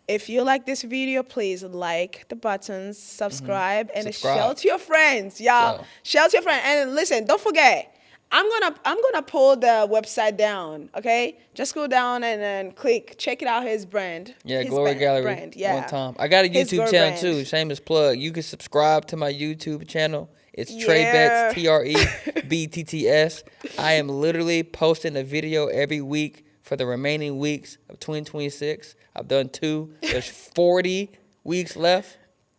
if you like this video, please like the buttons, subscribe, and share Subscribe. to your friends. Yeah, So, share to your friends. And listen, don't forget, I'm gonna pull the website down. Okay, just go down and then check it out. His brand. yeah, His Glory Gallery. brand. Yeah. One time. I got a His YouTube Glory channel brand. too. Shameless plug. You can subscribe to my YouTube channel. It's Tre Yeah. Betts, TreBetts. I am literally posting a video every week for the remaining weeks of 2026. I've done 2. There's 40 weeks left.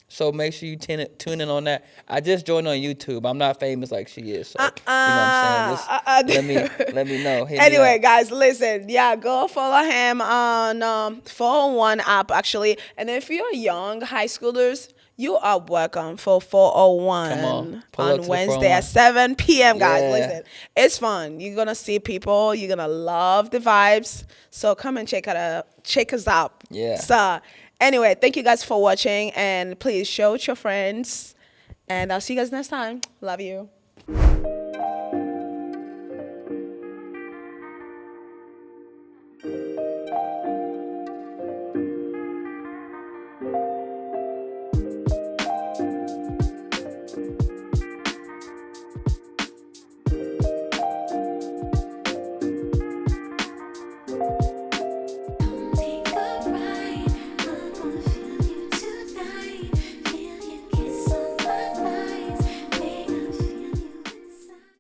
So make sure you tune in on that. I just joined on YouTube. I'm not famous like she is. So, you know what I'm saying? Just, let me know. Hit me Anyway, up. guys, listen. Yeah, go follow him on 401 app, actually. And if you're young high schoolers, you are welcome for 401 Come on. Pull up to on the Wednesday at 401. 7 p.m., guys. Yeah. Listen, it's fun. You're going to see people. You're going to love the vibes. So come and check us out. Yeah. So anyway, thank you guys for watching. And please share with your friends. And I'll see you guys next time. Love you.